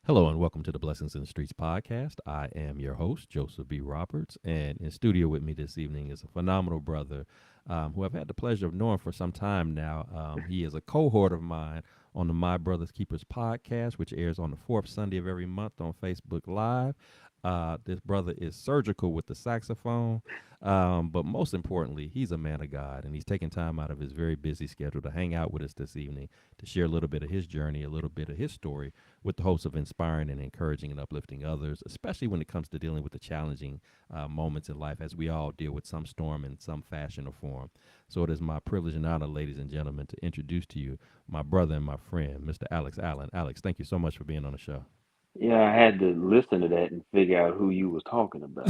Hello and welcome to the Blessings in the Streets podcast. I am your host, Joseph B. Roberts, and in studio with me this evening is a phenomenal brother who I've had the pleasure of knowing for some time now. He is a cohort of mine on the My Brothers Keepers podcast, which airs on the fourth Sunday of every month on Facebook Live. This brother is surgical with the saxophone, but most importantly, he's a man of God, and he's taking time out of his very busy schedule to hang out with us this evening to share a little bit of his journey, a little bit of his story, with the hopes of inspiring and encouraging and uplifting others, especially when it comes to dealing with the challenging moments in life, as we all deal with some storm in some fashion or form. So it is my privilege and honor, ladies and gentlemen, to introduce to you my brother and my friend, Mr. Alex Allen. Alex, thank you so much for being on the show. Yeah, I had to listen to that and figure out who you was talking about.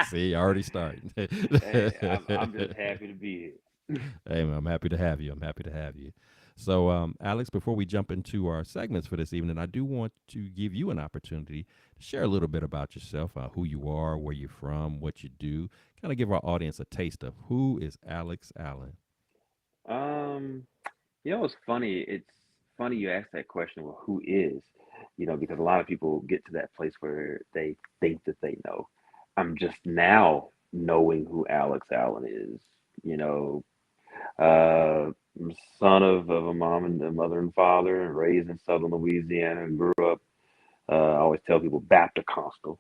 See, already starting. Hey, I'm just happy to be here. Hey, man, I'm happy to have you. I'm happy to have you. So, Alex, before we jump into our segments for this evening, I do want to give you an opportunity to share a little bit about yourself, who you are, where you're from, what you do. Kind of give our audience a taste of who is Alex Allen. Um, it's funny. It's funny you asked that question. Well, who is? Because a lot of people get to that place where they think that they know. I'm just now knowing who Alex Allen is. You know, I'm son of a mom and a mother and father, and raised in Southern Louisiana, and grew up. I always tell people Baptist Costal.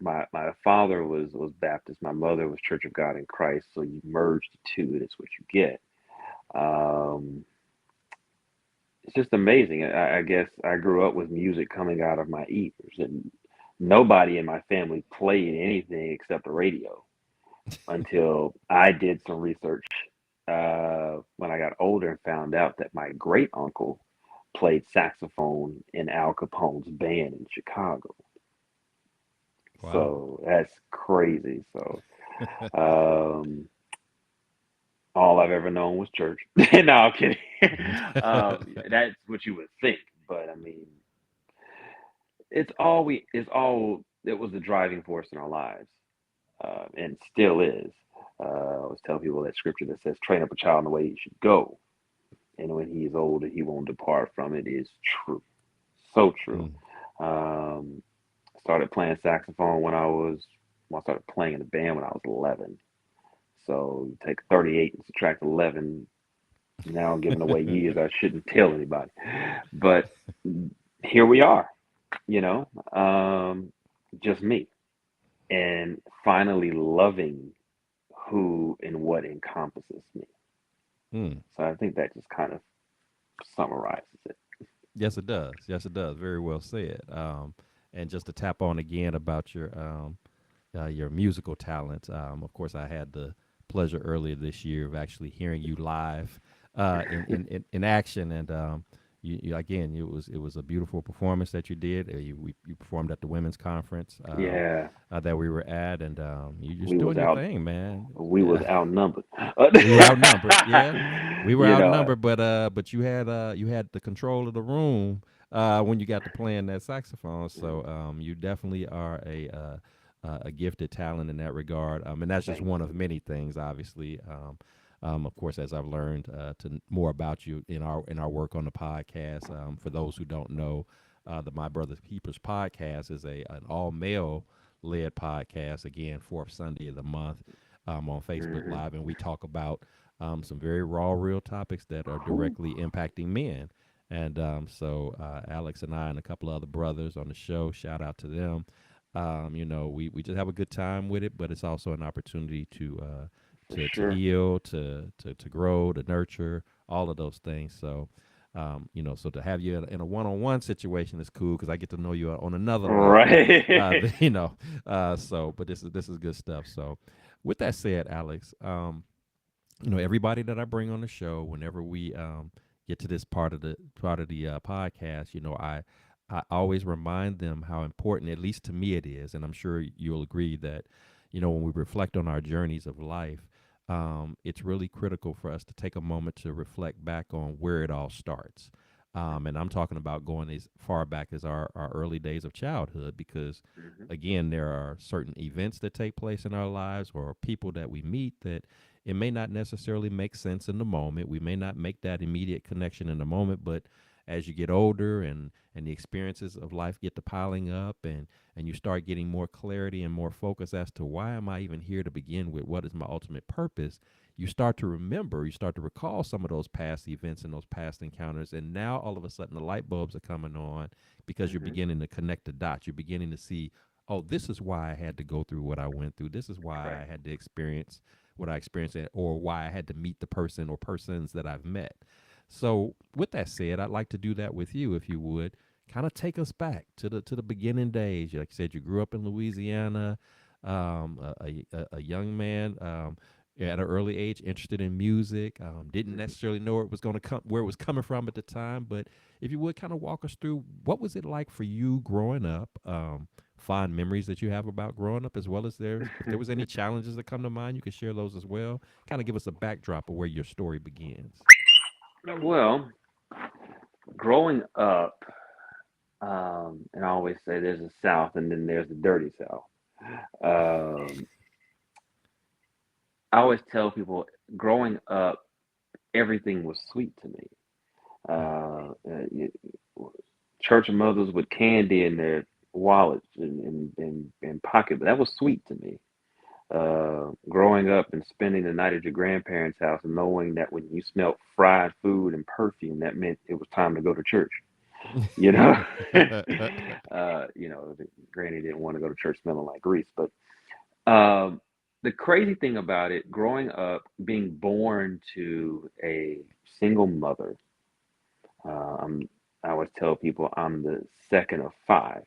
My father was Baptist. My mother was Church of God in Christ. So you merge the two, and it's what you get. Um, it's just amazing. I guess I grew up with music coming out of my ears, and nobody in my family played anything except the radio until I did some research when I got older and found out that my great uncle played saxophone in Al Capone's band in Chicago. Wow. So that's crazy. So um, all I've ever known was church. No, I'm kidding. That's what you would think, but I mean, it was the driving force in our lives, and still is. I always tell people that scripture that says, "Train up a child in the way he should go, and when he is older, he won't depart from it." Is true, so true. Mm. Um, I started playing saxophone I started playing in the band when I was 11. So you take 38 and subtract 11. Now I'm giving away years I shouldn't tell anybody. But here we are, you know, um, just me. And finally loving who and what encompasses me. Mm. So I think that just kind of summarizes it. Yes, it does. Yes, it does. Very well said. And just to tap on again about your musical talent. Of course, I had the pleasure earlier this year of actually hearing you live in action, and you again, it was a beautiful performance that you did. You performed at the women's conference Yeah, that we were at, and you just we was doing your out thing, man. we was Yeah, outnumbered. we were outnumbered. Yeah, we were you know, outnumbered, but you had the control of the room when you got to playing that saxophone. So you definitely are a gifted talent in that regard. And that's just thank one of you. many things, obviously. Of course, as I've learned more about you in our work on the podcast. For those who don't know, the My Brother's Keepers podcast is an all male led podcast. Again, fourth Sunday of the month on Facebook Hmm. Live, and we talk about some very raw, real topics that are directly impacting men. And so Alex and I and a couple of other brothers on the show, shout out to them. We just have a good time with it, but it's also an opportunity to For to sure. heal, to grow, to nurture, all of those things. So, so to have you in a one-on-one situation is cool because I get to know you on another level. Right. But this is good stuff. So, with that said, Alex, everybody that I bring on the show, whenever we get to this part of the podcast, I always remind them how important, at least to me, it is, and I'm sure you'll agree that, when we reflect on our journeys of life, it's really critical for us to take a moment to reflect back on where it all starts. And I'm talking about going as far back as our early days of childhood, because, Hmm. again, there are certain events that take place in our lives or people that we meet that it may not necessarily make sense in the moment. We may not make that immediate connection in the moment, but as you get older and the experiences of life get to piling up, and you start getting more clarity and more focus as to why am I even here to begin with? What is my ultimate purpose? You start to remember, you start to recall some of those past events and those past encounters. And now all of a sudden the light bulbs are coming on because you're Hmm. beginning to connect the dots. You're beginning to see, oh, this is why I had to go through what I went through. This is why Right. I had to experience what I experienced, or why I had to meet the person or persons that I've met. So, with that said, I'd like to do that with you, if you would. Kind of take us back to the beginning days. Like you said, you grew up in Louisiana, a young man at an early age, interested in music. Didn't Hmm. necessarily know it was going to come where it was coming from at the time, but if you would kind of walk us through what was it like for you growing up, fond memories that you have about growing up, as well as if there was any challenges that come to mind, you could share those as well. Kind of give us a backdrop of where your story begins. Well, growing up, and I always say there's a South and then there's the dirty South. Um, I always tell people growing up, everything was sweet to me. Mm. Church mothers with candy in their wallets and pocket, but that was sweet to me. Growing up and spending the night at your grandparents' house and knowing that when you smelled fried food and perfume, that meant it was time to go to church. You know, Granny didn't want to go to church smelling like grease, but um, the crazy thing about it, growing up, being born to a single mother, uh, I'm, I always tell people I'm the second of five.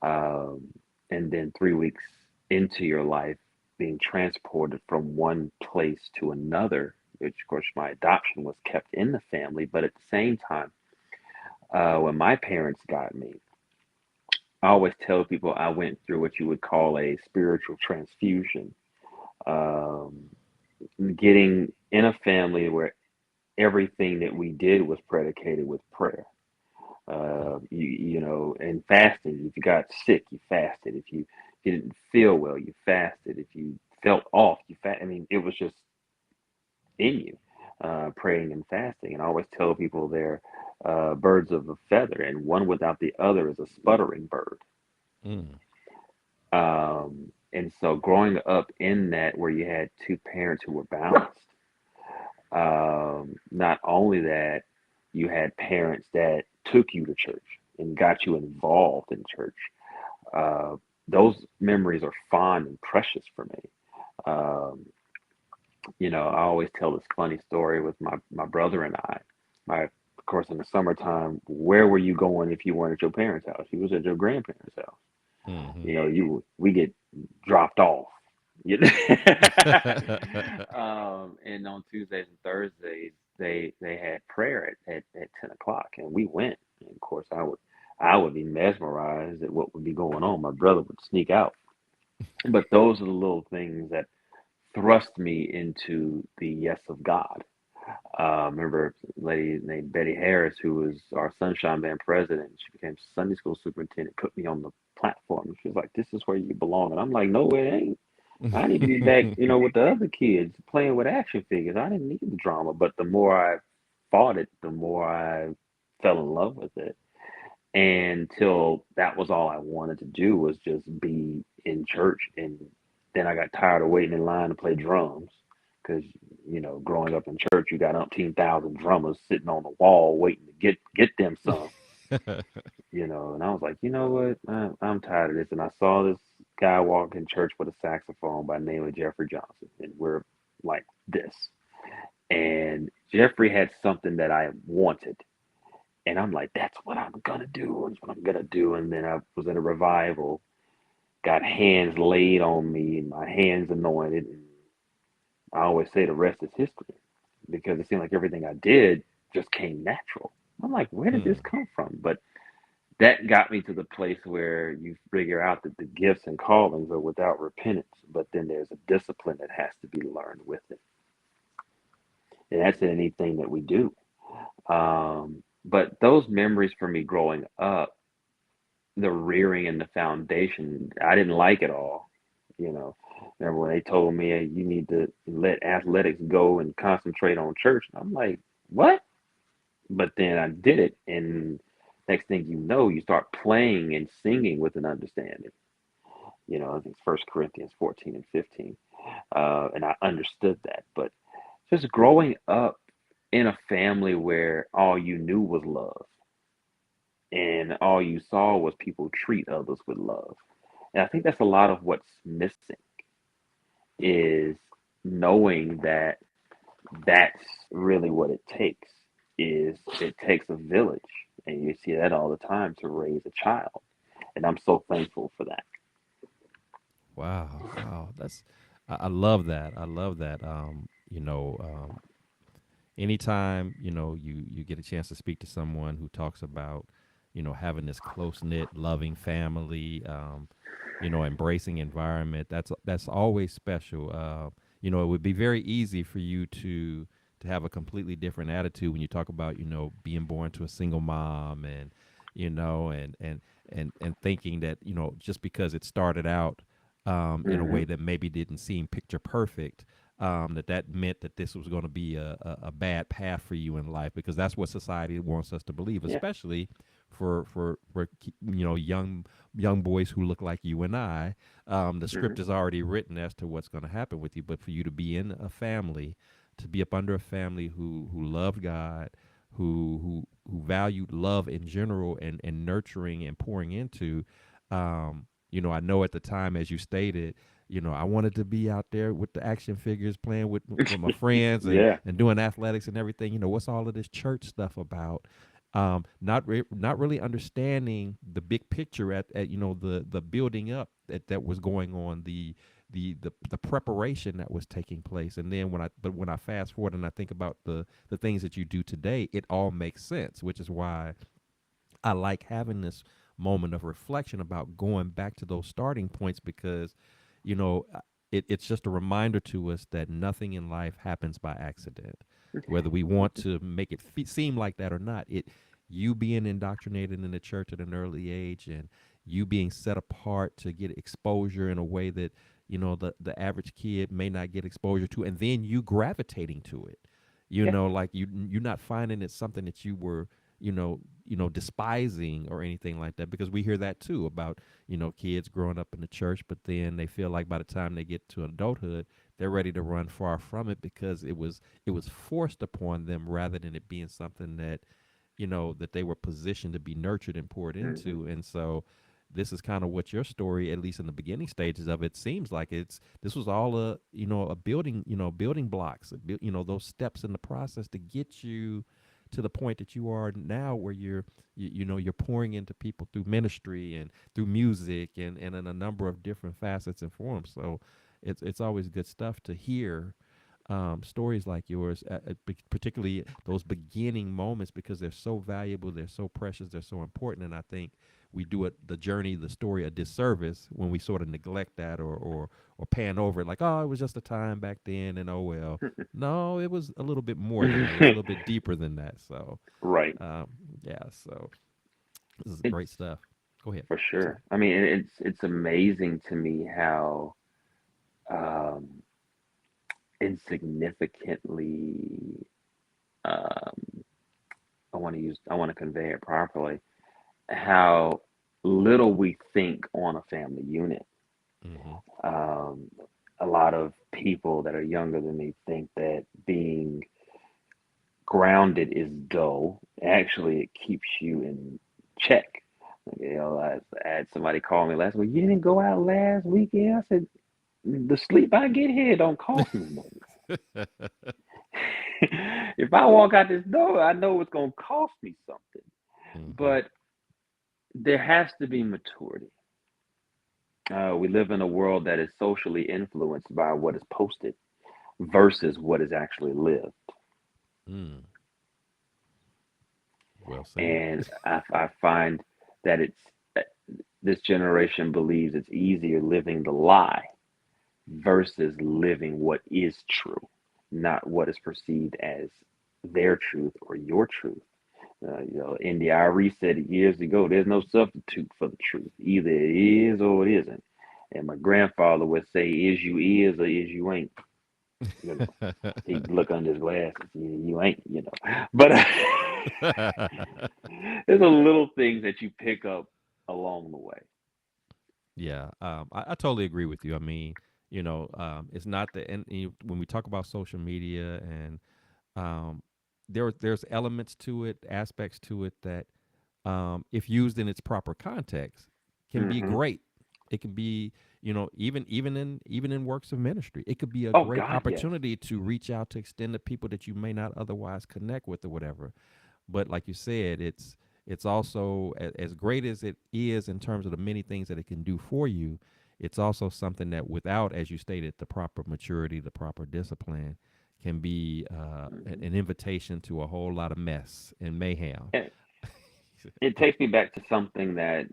Um, and then 3 weeks into your life, being transported from one place to another, which of course my adoption was kept in the family, but at the same time, when my parents got me, I always tell people I went through what you would call a spiritual transfusion. Um, Getting in a family where everything that we did was predicated with prayer. And fasting. If you got sick, you fasted. If you didn't feel well, you fasted. If you felt off, you fast. I mean, it was just in you, praying and fasting. And I always tell people they're birds of a feather, and one without the other is a sputtering bird. Mm. And so, growing up in that, where you had two parents who were balanced, not only that, you had parents that took you to church and got you involved in church. Uh, those memories are fond and precious for me. Um, I always tell this funny story with my brother and I. Of course, in the summertime, where were you going if you weren't at your parents' house? You was at your grandparents' house. Mm-hmm. We get dropped off. You know? And on Tuesdays and Thursdays, they had prayer at 10 o'clock, and we went. And of course, I would be mesmerized at what would be going on. My brother would sneak out, but those are the little things that thrust me into the yes of God. Remember a lady named Betty Harris, who was our Sunshine Band president. She became Sunday school superintendent, put me on the platform. She was like, "This is where you belong." And I'm like, "No, it ain't. I need to be back, with the other kids playing with action figures. I didn't need the drama." But the more I fought it, the more I fell in love with it. And until that was all I wanted to do was just be in church. And then I got tired of waiting in line to play drums because, growing up in church, you got umpteen thousand drummers sitting on the wall waiting to get them some, And I was like, you know what? I'm tired of this. And I saw this guy walk in church with a saxophone by the name of Jeffrey Johnson. And we're like this. And Jeffrey had something that I wanted. And I'm like, that's what I'm gonna do. That's what I'm gonna do. And then I was at a revival, got hands laid on me, and my hands anointed. And I always say the rest is history because it seemed like everything I did just came natural. I'm like, where did this Mm. come from? But that got me to the place where you figure out that the gifts and callings are without repentance, but then there's a discipline that has to be learned with it. And that's in anything that we do. But those memories for me growing up, the rearing and the foundation, I didn't like it all. You know, Remember when they told me, "Hey, you need to let athletics go and concentrate on church?" And I'm like, what? But then I did it, and next thing you know, you start playing and singing with an understanding. I think it's First Corinthians 14 and 15, and I understood that. But just growing up in a family where all you knew was love, and all you saw was people treat others with love, and I think that's a lot of what's missing is knowing that that's really what it takes. Is it takes a village, and you see that all the time to raise a child, and I'm so thankful for that. Wow, wow, I love that. I love that. Anytime you get a chance to speak to someone who talks about having this close knit, loving family, embracing environment, that's always special. It would be very easy for you to have a completely different attitude when you talk about being born to a single mom and you know and thinking that just because it started out in a Hmm. way that maybe didn't seem picture perfect, that meant that this was going to be a bad path for you in life, because that's what society wants us to believe, Yeah. especially for young boys who look like you and I. The Hmm. script is already written as to what's going to happen with you, but for you to be in a family, to be up under a family who loved God, who valued love in general, and nurturing and pouring into. I know at the time, as you stated, I wanted to be out there with the action figures, playing with my friends, and Yeah. and doing athletics and everything. What's all of this church stuff about? Not really understanding the big picture at the building up that was going on, the preparation that was taking place. And then when I fast forward and I think about the things that you do today, it all makes sense, which is why I like having this moment of reflection about going back to those starting points, because, you know, uh, it's just a reminder to us that nothing in life happens by accident, whether we want to make it seem like that or not. You being indoctrinated in the church at an early age, and you being set apart to get exposure in a way that the average kid may not get exposure to, and then you gravitating to it. Yeah. Like you're not finding it something that you were despising or anything like that, because we hear that too about kids growing up in the church, but then they feel like by the time they get to adulthood, they're ready to run far from it, because it was forced upon them rather than it being something that they were positioned to be nurtured and poured Hmm. into. And so this is kind of what your story, at least in the beginning stages of it, seems like. This was all a building, building blocks, those steps in the process to get you to the point that you are now, where you're pouring into people through ministry and through music, and in a number of different facets and forms. So it's always good stuff to hear stories like yours, particularly those beginning moments, because they're so valuable, they're so precious, they're so important. And I think we do the journey, the story, a disservice when we sort of neglect that, or pan over it, like, oh, it was just a time back then, and oh well. No, it was a little bit more than that. It was a little bit deeper than that. So, Right. um, yeah. So this is great It's stuff. Go ahead. for Sorry. sure. I mean, it's amazing to me how um, insignificantly um, I want to convey it properly. How little we think on a family unit. Mm-hmm. Um, a lot of people that are younger than me think that being grounded is dull. Actually, it keeps you in check. I had somebody call me last week. You didn't go out last weekend. I said, the sleep I get here don't cost me nothing. If I walk out this door, I know it's going to cost me something. Mm-hmm. But there has to be maturity. We live in a world that is socially influenced by what is posted versus what is actually lived. Mm. Well said. And I find that this generation believes it's easier living the lie versus living what is true, not what is perceived as their truth or your truth. India Ari said it years ago, there's no substitute for the truth. Either it is or it isn't. And my grandfather would say, is you is or is you ain't. You know, he'd look under his glasses, you ain't, But There's a little things that you pick up along the way. Yeah, I totally agree with you. I mean, it's not the and when we talk about social media and um, there's elements to it, aspects to it that if used in its proper context, can be Hmm. great. It can be, even in works of ministry, it could be a Oh great God, yes. opportunity to reach out to extend to people that you may not otherwise connect with or whatever. But like you said, it's also as great as it is in terms of the many things that it can do for you. It's also something that, without, as you stated, the proper maturity, the proper discipline, can be Hmm. an invitation to a whole lot of mess and mayhem. And it takes me back to something that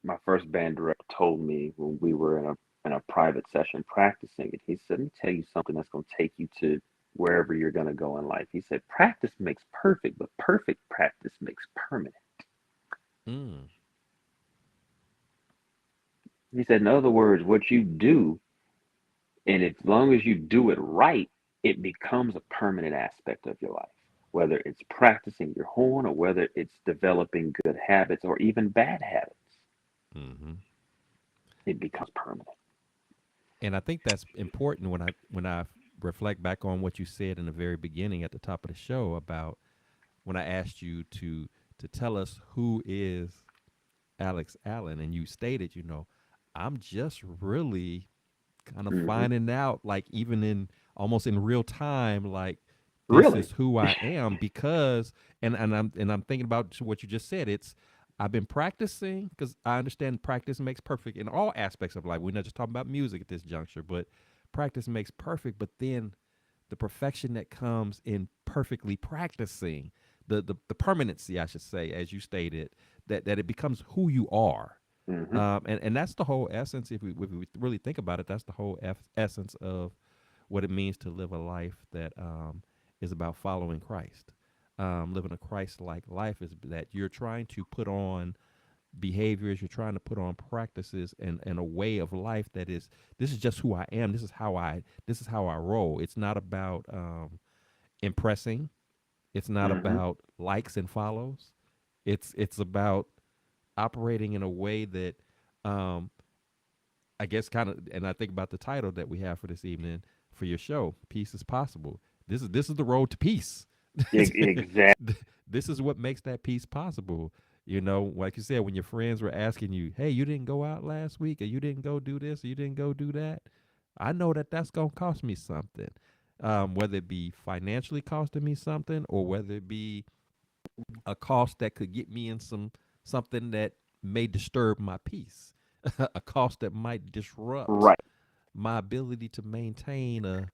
my first band director told me when we were in a private session practicing it. He said, "Let me tell you something that's going to take you to wherever you're going to go in life." He said, "Practice makes perfect, but perfect practice makes permanent." Mm, He said, in other words, what you do, and as long as you do it right, it becomes a permanent aspect of your life. Whether it's practicing your horn or whether it's developing good habits or even bad habits, hmm it becomes permanent. And I think that's important when I reflect back on what you said in the very beginning at the top of the show about when I asked you to tell us who is Alex Allen, and you stated, I'm just really kind of Hmm. finding out, like even in almost in real time, like this Really? is who I am because, and I'm thinking about what you just said. It's I've been practicing because I understand practice makes perfect in all aspects of life. We're not just talking about music at this juncture, but practice makes perfect. But then the perfection that comes in perfectly practicing, the permanency, I should say, as you stated, that it becomes who you are. Hmm. And that's the whole essence. If we really think about it, that's the whole essence of what it means to live a life that is about following Christ. Living a Christ-like life is that you're trying to put on behaviors, you're trying to put on practices and a way of life that is, this is just who I am. This is how I roll. It's not about impressing. It's not Hmm. about likes and follows. It's about operating in a way that um, I guess kind of, and I think about the title that we have for this evening for your show, "Peace is Possible." This is the road to peace. Exactly. This is what makes that peace possible. Like you said, when your friends were asking you, "Hey, you didn't go out last week, or you didn't go do this, or you didn't go do that," I know that that's gonna cost me something, whether it be financially costing me something, or whether it be a cost that could get me in something that may disturb my peace, a cost that might disrupt Right. my ability to maintain a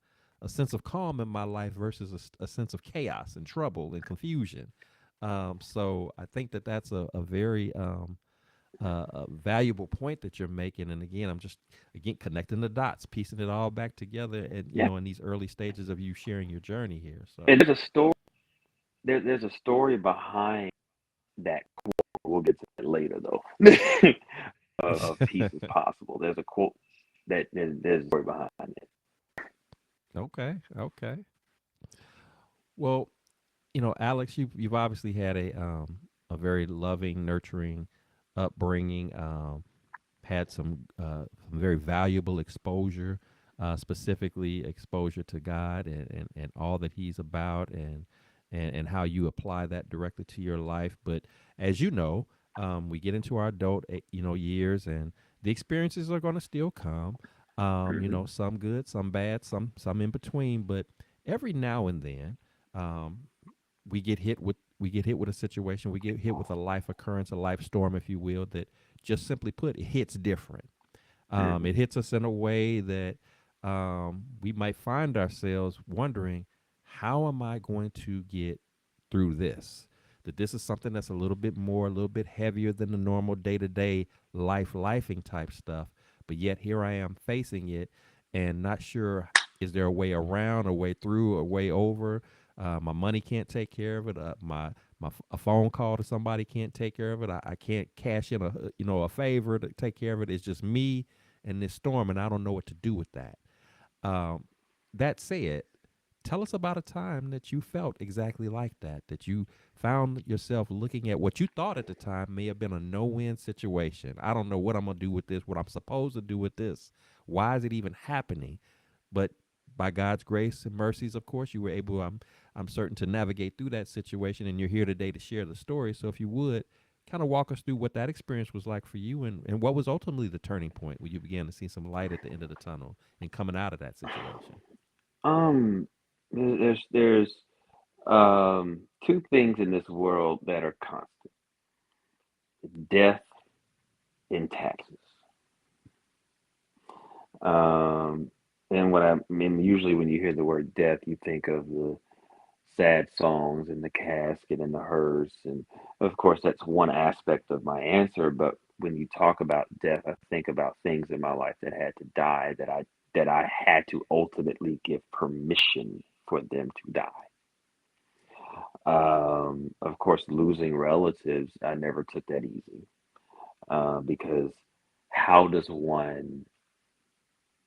sense of calm in my life versus a sense of chaos and trouble and confusion. So I think that that's a very a valuable point that you're making. And again, I'm just again connecting the dots, piecing it all back together, and Yeah. in these early stages of you sharing your journey here. So And there's a story. There's a story behind that quote. We'll get to it later, though. Of peace is possible. There's a quote that there's a story behind it. okay, okay. Well, Alex, you've obviously had a very loving, nurturing upbringing. Had some very valuable exposure, specifically exposure to God and all that He's about, and how you apply that directly to your life. But as you know, we get into our adult years, and the experiences are going to still come. Hmm. Some good, some bad, some in between. But every now and then, um, we get hit with a situation, we get hit with a life occurrence, a life storm, if you will, that just simply put, it hits different. Hmm. It hits us in a way that we might find ourselves wondering, how am I going to get through this? That this is something that's a little bit more, a little bit heavier than the normal day to day lifing type stuff. But yet here I am facing it and not sure, is there a way around, a way through, a way over? My money can't take care of it. A phone call to somebody can't take care of it. I can't cash in a favor to take care of it. It's just me and this storm, and I don't know what to do with that. Um, that said, Tell us about a time that you felt exactly like that, that you found yourself looking at what you thought at the time may have been a no win situation. I don't know what I'm going to do with this, what I'm supposed to do with this. Why is it even happening? But by God's grace and mercies, of course, you were able, I'm certain, to navigate through that situation. And you're here today to share the story. So if you would, kind of walk us through what that experience was like for you, and what was ultimately the turning point where you began to see some light at the end of the tunnel and coming out of that situation. Um, there's two things in this world that are constant: death and taxes. Um, and what I mean, usually when you hear the word death, you think of the sad songs and the casket and the hearse, and of course that's one aspect of my answer. But when you talk about death, I think about things in my life that had to die, that I had to ultimately give permission for them to die. Of course, losing relatives, I never took that easy, because how does one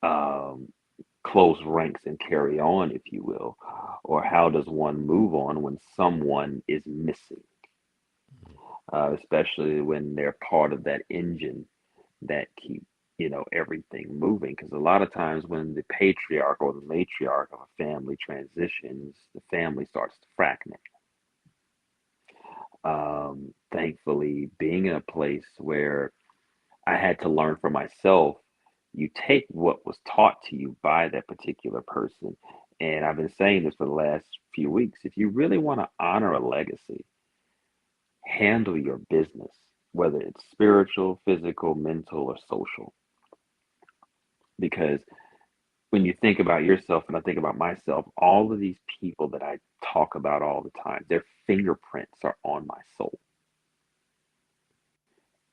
um, close ranks and carry on, if you will, or how does one move on when someone is missing, especially when they're part of that engine that keep everything moving? Because a lot of times when the patriarch or the matriarch of a family transitions, the family starts to fragment. Thankfully, being in a place where I had to learn for myself, you take what was taught to you by that particular person. And I've been saying this for the last few weeks. If you really want to honor a legacy, handle your business, whether it's spiritual, physical, mental, or social. Because when you think about yourself and I think about myself, all of these people that I talk about all the time, their fingerprints are on my soul.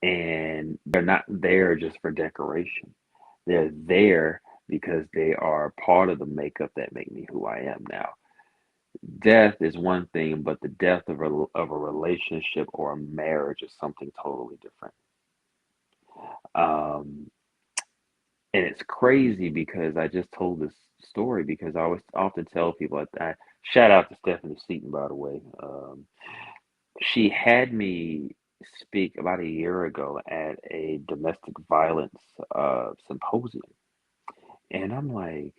And they're not there just for decoration. They're there because they are part of the makeup that make me who I am now. Death is one thing, but the death of a relationship or a marriage is something totally different. Um, and it's crazy because I just told this story because I always often tell people, I shout out to Stephanie Seaton, by the way. She had me speak about a year ago at a domestic violence symposium. And I'm like,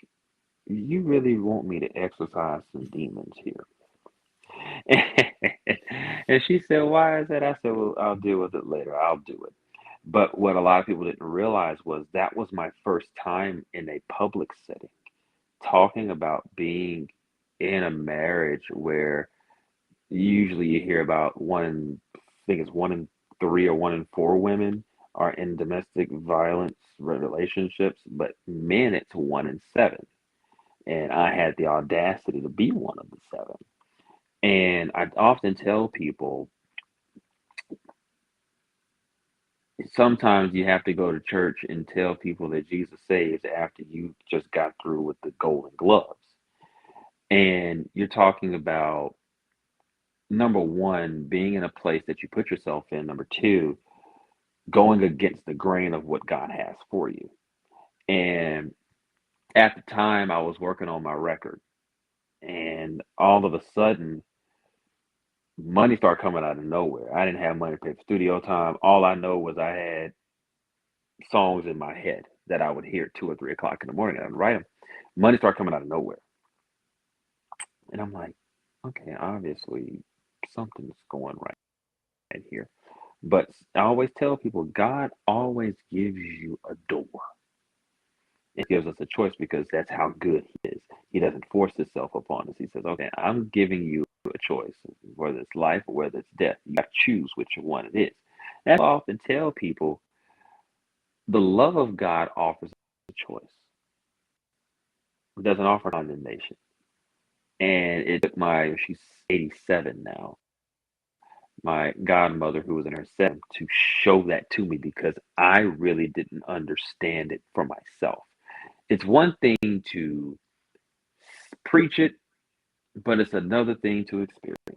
you really want me to exercise some demons here? And she said, why is that? I said, well, I'll deal with it later. I'll do it. But what a lot of people didn't realize was that was my first time in a public setting talking about being in a marriage where usually you hear about I think it's 1 in 3 or 1 in 4 women are in domestic violence relationships, but men it's 1 in 7. And I had the audacity to be one of the 7. And I often tell people sometimes you have to go to church and tell people that Jesus saves after you just got through with the golden gloves. And you're talking about number one, being in a place that you put yourself in, number two, going against the grain of what God has for you. And at the time, I was working on my record, and all of a sudden, money started coming out of nowhere. I didn't have money to pay for studio time. All I know was I had songs in my head that I would hear 2 or 3 o'clock in the morning. And I'd write them. Money started coming out of nowhere, and I'm like, okay, obviously something's going right here. But I always tell people, God always gives you a door. It gives us a choice because that's how good He is. He doesn't force Himself upon us. He says, okay, I'm giving you a choice, whether it's life or whether it's death. You got to choose which one it is. That's why I often tell people the love of God offers a choice. It doesn't offer condemnation. And it took she's 87 now, my godmother, who was in her 70s, to show that to me because I really didn't understand it for myself. It's one thing to preach it, but it's another thing to experience it.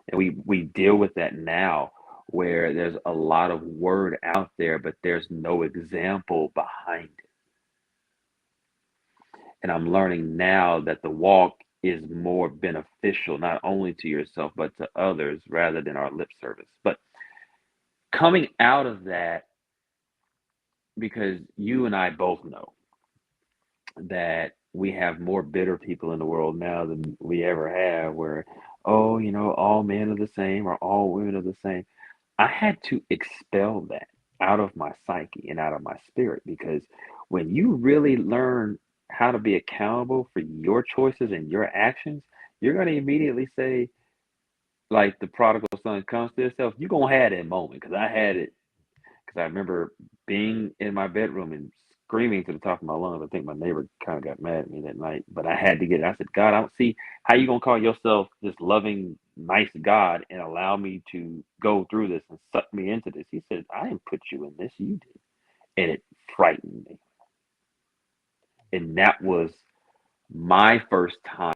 And we deal with that now where there's a lot of word out there, but there's no example behind it. And I'm learning now that the walk is more beneficial, not only to yourself, but to others rather than our lip service. But coming out of that, because you and I both know that we have more bitter people in the world now than we ever have, where, oh, all men are the same or all women are the same. I had to expel that out of my psyche and out of my spirit, because when you really learn how to be accountable for your choices and your actions, you're going to immediately say, like the prodigal son comes to himself, you're going to have that moment, because I had it. Because I remember being in my bedroom and screaming to the top of my lungs. I think my neighbor kind of got mad at me that night, but I had to get it. I said, God, I don't see how you gonna call yourself this loving, nice God and allow me to go through this and suck me into this. He said, I didn't put you in this, you did. And it frightened me. And that was my first time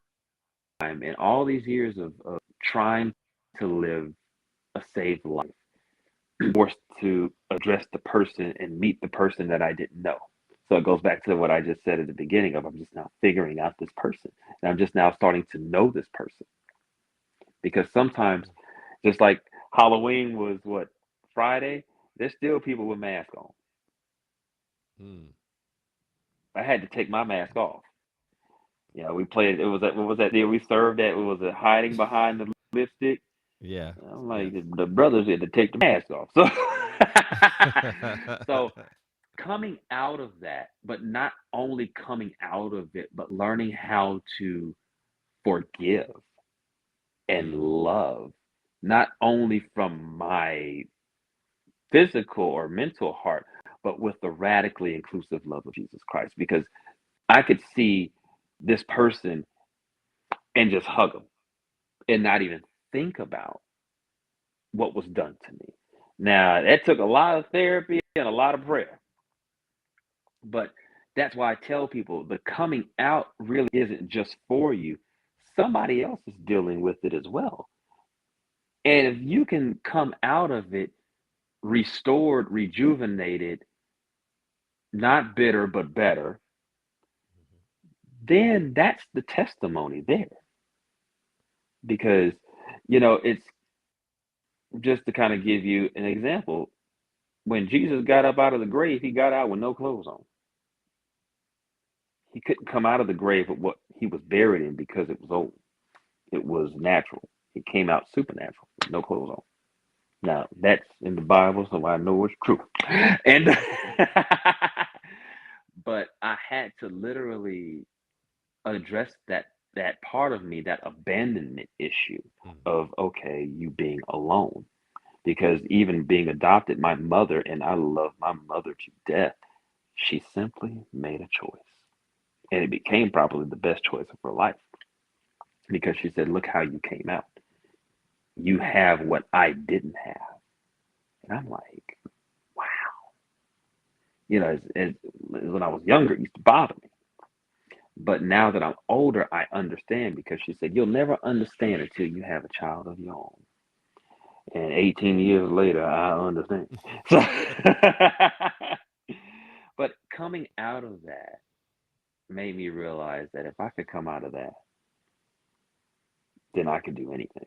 in all these years of trying to live a saved life, forced to address the person and meet the person that I didn't know. So it goes back to what I just said at the beginning of, I'm just now figuring out this person. And I'm just now starting to know this person. Because sometimes, just like Halloween was what, Friday, there's still people with masks on. Mm. I had to take my mask off. We played, it was at, what was that deal we served at? It was a hiding behind the lipstick. Yeah. I'm Yes. like, the brothers had to take the mask off. So, so coming out of that, but not only coming out of it, but learning how to forgive and Mm. love, not only from my physical or mental heart, but with the radically inclusive love of Jesus Christ. Because I could see this person and just hug them and not even think about what was done to me. Now, that took a lot of therapy and a lot of prayer. But that's why I tell people the coming out really isn't just for you. Somebody else is dealing with it as well. And if you can come out of it restored, rejuvenated, not bitter, but better, then that's the testimony there. Because, it's just to kind of give you an example. When Jesus got up out of the grave, he got out with no clothes on. He couldn't come out of the grave with what he was buried in because it was old. It was natural. It came out supernatural, with no clothes on. Now that's in the Bible, so I know it's true. And but I had to literally address that part of me, that abandonment issue Mm. of, okay, you being alone. Because even being adopted, my mother, and I love my mother to death, she simply made a choice. And it became probably the best choice of her life, because she said, look how you came out. You have what I didn't have. And I'm like, wow. When I was younger, it used to bother me. But now that I'm older, I understand, because she said, you'll never understand until you have a child of your own. And 18 years later, I understand. So, but coming out of that made me realize that if I could come out of that, then I could do anything.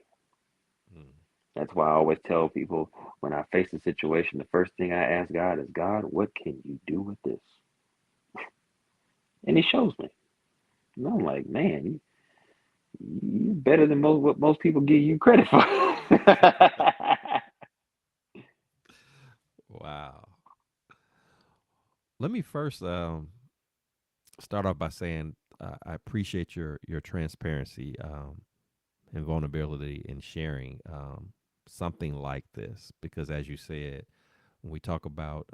Mm. That's why I always tell people, when I face a situation, the first thing I ask God is, God, what can you do with this? And He shows me. And I'm like, man, you better than what most people give you credit for. Wow. Let me first start off by saying I appreciate your transparency and vulnerability in sharing something like this, because, as you said, when we talk about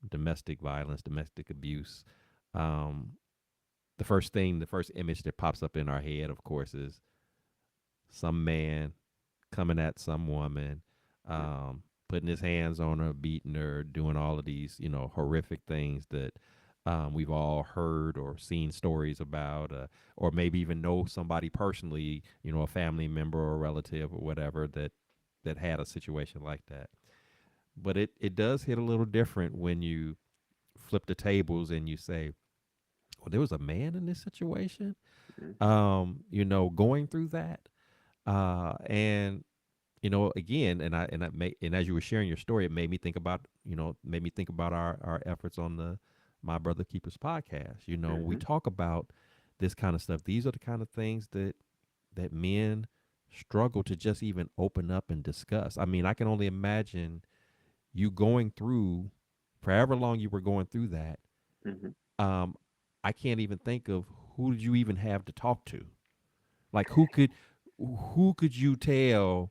domestic violence, domestic abuse, um, the first image that pops up in our head, of course, is some man coming at some woman, putting his hands on her, beating her, doing all of these, horrific things that we've all heard or seen stories about, or maybe even know somebody personally, a family member or a relative or whatever that had a situation like that. But it does hit a little different when you flip the tables and you say, well, there was a man in this situation, Hmm. going through that. And again, and as you were sharing your story, it made me think about, our efforts on the My Brother Keepers podcast. We Hmm. talk about this kind of stuff. These are the kind of things that men struggle to just even open up and discuss. I mean, I can only imagine you going through, for however long you were going through that. Hmm. um, I can't even think of who did you even have to talk to. Like who could you tell,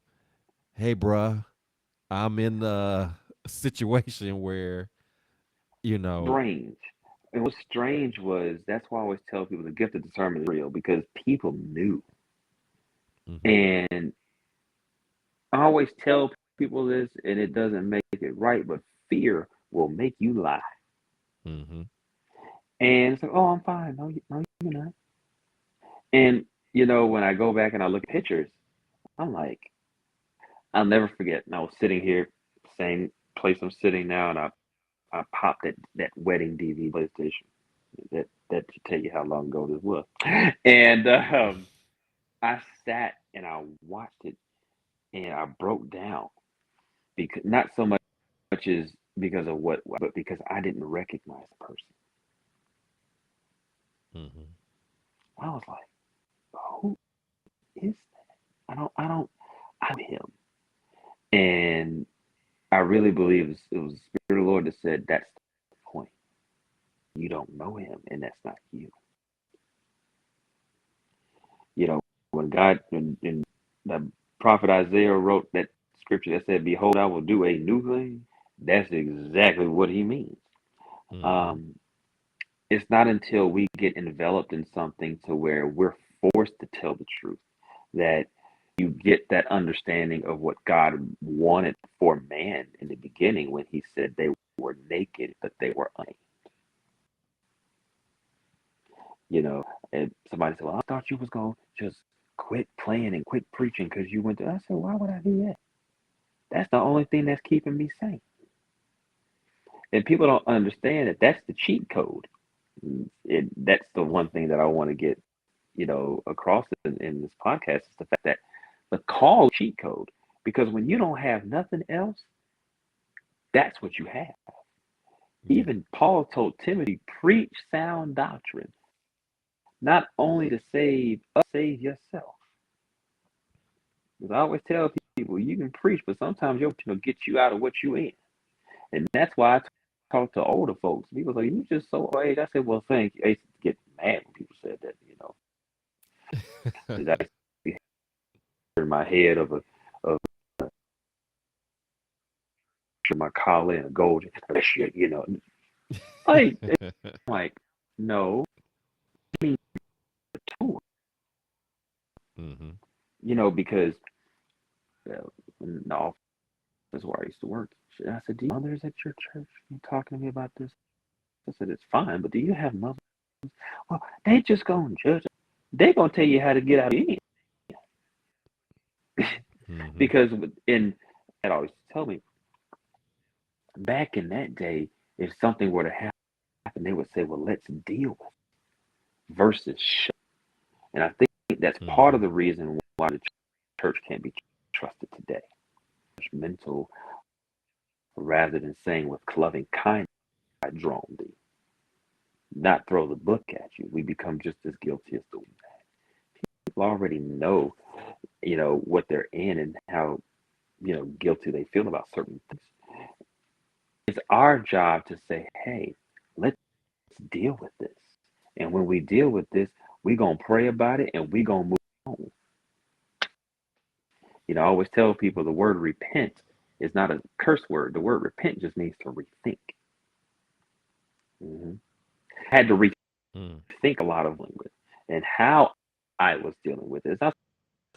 hey, bruh, I'm in a situation where, you know. Strange. And what's strange was that's why I always tell people the gift of discernment is real because people knew. Mm-hmm, And I always tell people this, and it doesn't make it right, but fear will make you lie. mm-hmm, And it's like, oh, I'm fine. No, no, you're not. And when I go back and I look at pictures, I'm like, I'll never forget. And I was sitting here, same place I'm sitting now, and I popped that wedding DVD PlayStation. That should tell you how long ago this was. And I sat and I watched it, and I broke down because not so much as because of what, but because I didn't recognize the person. mm-hmm, I was like, who is that? I know him. And I really believe it was the Spirit of the Lord that said that's the point. You don't know him, and that's not you. You know, when God and the prophet Isaiah wrote that scripture that said, "Behold, I will do a new thing." That's exactly what he means. mm-hmm, Um, it's not until we get enveloped in something to where we're forced to tell the truth that you get that understanding of what God wanted for man in the beginning when he said they were naked, but they were unashamed. You know, and somebody said, "Well, I thought you was gonna just quit playing and quit preaching because you went to." I said, "Why would I do that? That's the only thing that's keeping me sane." And people don't understand that that's the cheat code. That's the one thing that I want to get, across in this podcast is the fact that the call cheat code, because when you don't have nothing else, that's what you have. yeah, Even Paul told Timothy, preach sound doctrine, not only to save us, save yourself. Because I always tell people, you can preach, but sometimes your preaching will get you out of what you in. And that's why I talk to older folks. People say, you just so old age. I said, well, thank you. I used to get mad when people said that, Because I used to be in my head of my collar and a gold shit. Like, like, no, I mean, tour, mm-hmm, because in the office where I used to work, I said, do you have mothers at your church? You talking to me about this? I said, it's fine, but do you have mothers? Well, they just gonna judge. They gonna tell you how to get out of it. mm-hmm, Because in that always tell me back in that day, if something were to happen, they would say, well, let's deal with it versus shut. And I think that's part mm-hmm, of the reason why the church can't be trusted today. Judgmental rather than saying with loving kindness I drawn thee, not throw the book at you. We become just as guilty as the people already know, what they're in and how, guilty they feel about certain things. It's our job to say, hey, let's deal with this. And when we deal with this, we're going to pray about it and we're going to move on. I always tell people the word repent is not a curse word. The word repent just means to rethink. Hmm. Had to mm, rethink a lot of language and how I was dealing with it. It's not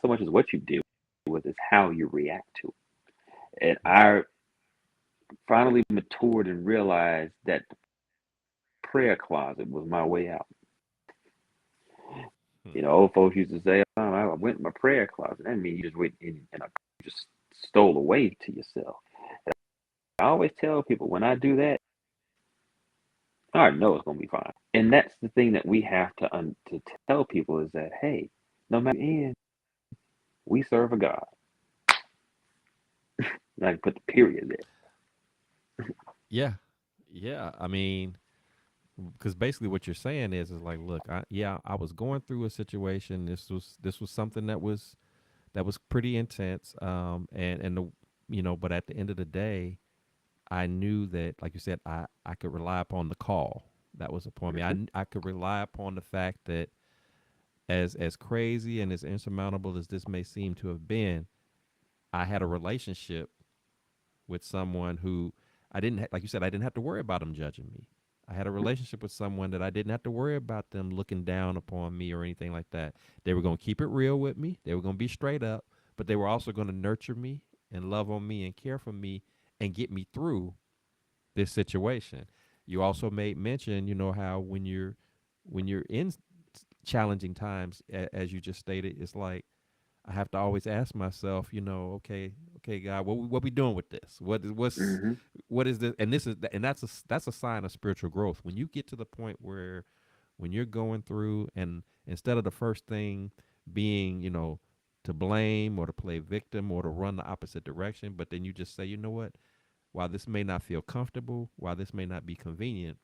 so much as what you deal with, it's how you react to it. And I finally matured and realized that the prayer closet was my way out. Old folks used to say, oh, I went in my prayer closet. That means you just went in and just stole away to yourself. And I always tell people when I do that, I already know it's gonna be fine. And that's the thing that we have to tell people is that, hey, no matter in, we serve a God. And I can put the period there. Yeah, yeah. I mean, because basically what you're saying is like, look, yeah, I was going through a situation. This was something that was pretty intense. And the but at the end of the day, I knew that, like you said, I could rely upon the call. That was upon me. Hmm. I could rely upon the fact that as crazy and as insurmountable as this may seem to have been, I had a relationship with someone who I didn't like you said, I didn't have to worry about them judging me. I had a relationship with someone that I didn't have to worry about them looking down upon me or anything like that. They were going to keep it real with me. They were going to be straight up, but they were also going to nurture me and love on me and care for me and get me through this situation. You also made mention, how when you're in challenging times, as you just stated, it's like I have to always ask myself, okay, God, what we doing with this? Hmm. What is this? And that's a sign of spiritual growth. When you get to the point where when you're going through, and instead of the first thing being, to blame or to play victim or to run the opposite direction, but then you just say, you know what? While this may not feel comfortable, while this may not be convenient,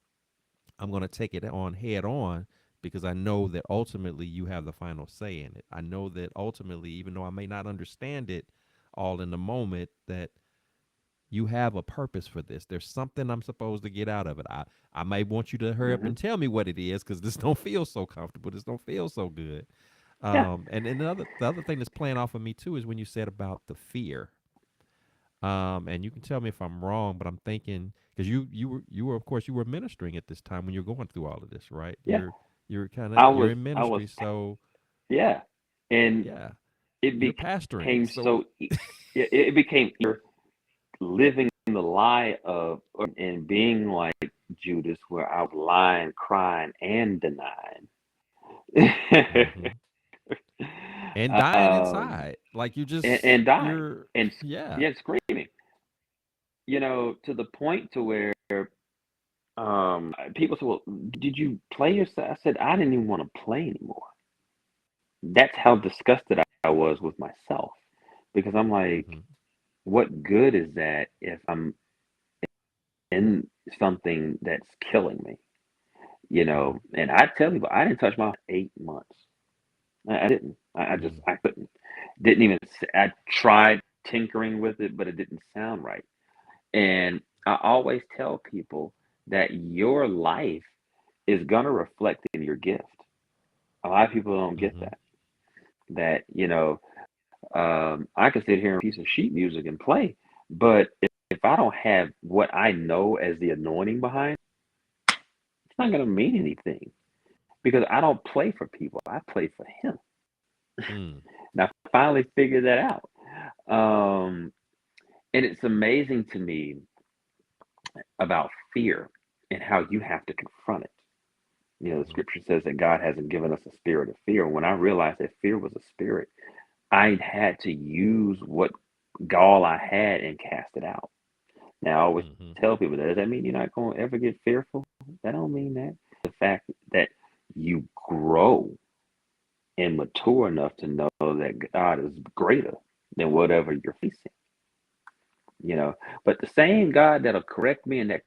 I'm going to take it on head on because I know that ultimately you have the final say in it. I know that ultimately, even though I may not understand it all in the moment, that you have a purpose for this. There's something I'm supposed to get out of it. I may want you to hurry up Hmm. and tell me what it is because this don't feel so comfortable. This don't feel so good. Yeah. And the other thing that's playing off of me too is when you said about the fear. And you can tell me if I'm wrong, but I'm thinking because you were of course you were ministering at this time when you're going through all of this, right? Yeah. You're in I was, ministry, so yeah. And yeah, it you're pastoring, became so it became living the lie of and being like Judas, where I was lying, crying, and denying. hmm and dying um, inside, like and dying you're and yeah. yeah, screaming. To the point to where people say, "Well, did you play yourself?" I said, "I didn't even want to play anymore." That's how disgusted I was with myself because I'm like, hmm what good is that if I'm in something that's killing me? hmm And I tell people, I didn't touch my 8 months. I didn't. mm I couldn't. Didn't even. I tried tinkering with it, but it didn't sound right. And I always tell people that your life is gonna reflect in your gift. A lot of people don't get hmm that. That I can sit here and piece of sheet music and play, but if I don't have what I know as the anointing behind, it's not gonna mean anything because I don't play for people. I play for Him. mm And I finally figured that out. Um, and it's amazing to me about fear and how you have to confront it. The hmm scripture says that God hasn't given us a spirit of fear. When I realized that fear was a spirit, I had to use what gall I had and cast it out. Now, I always hmm tell people that does that mean you're not going to ever get fearful? That don't mean that. The fact that you grow and mature enough to know that God is greater than whatever you're facing. you know. But the same God that'll correct me and that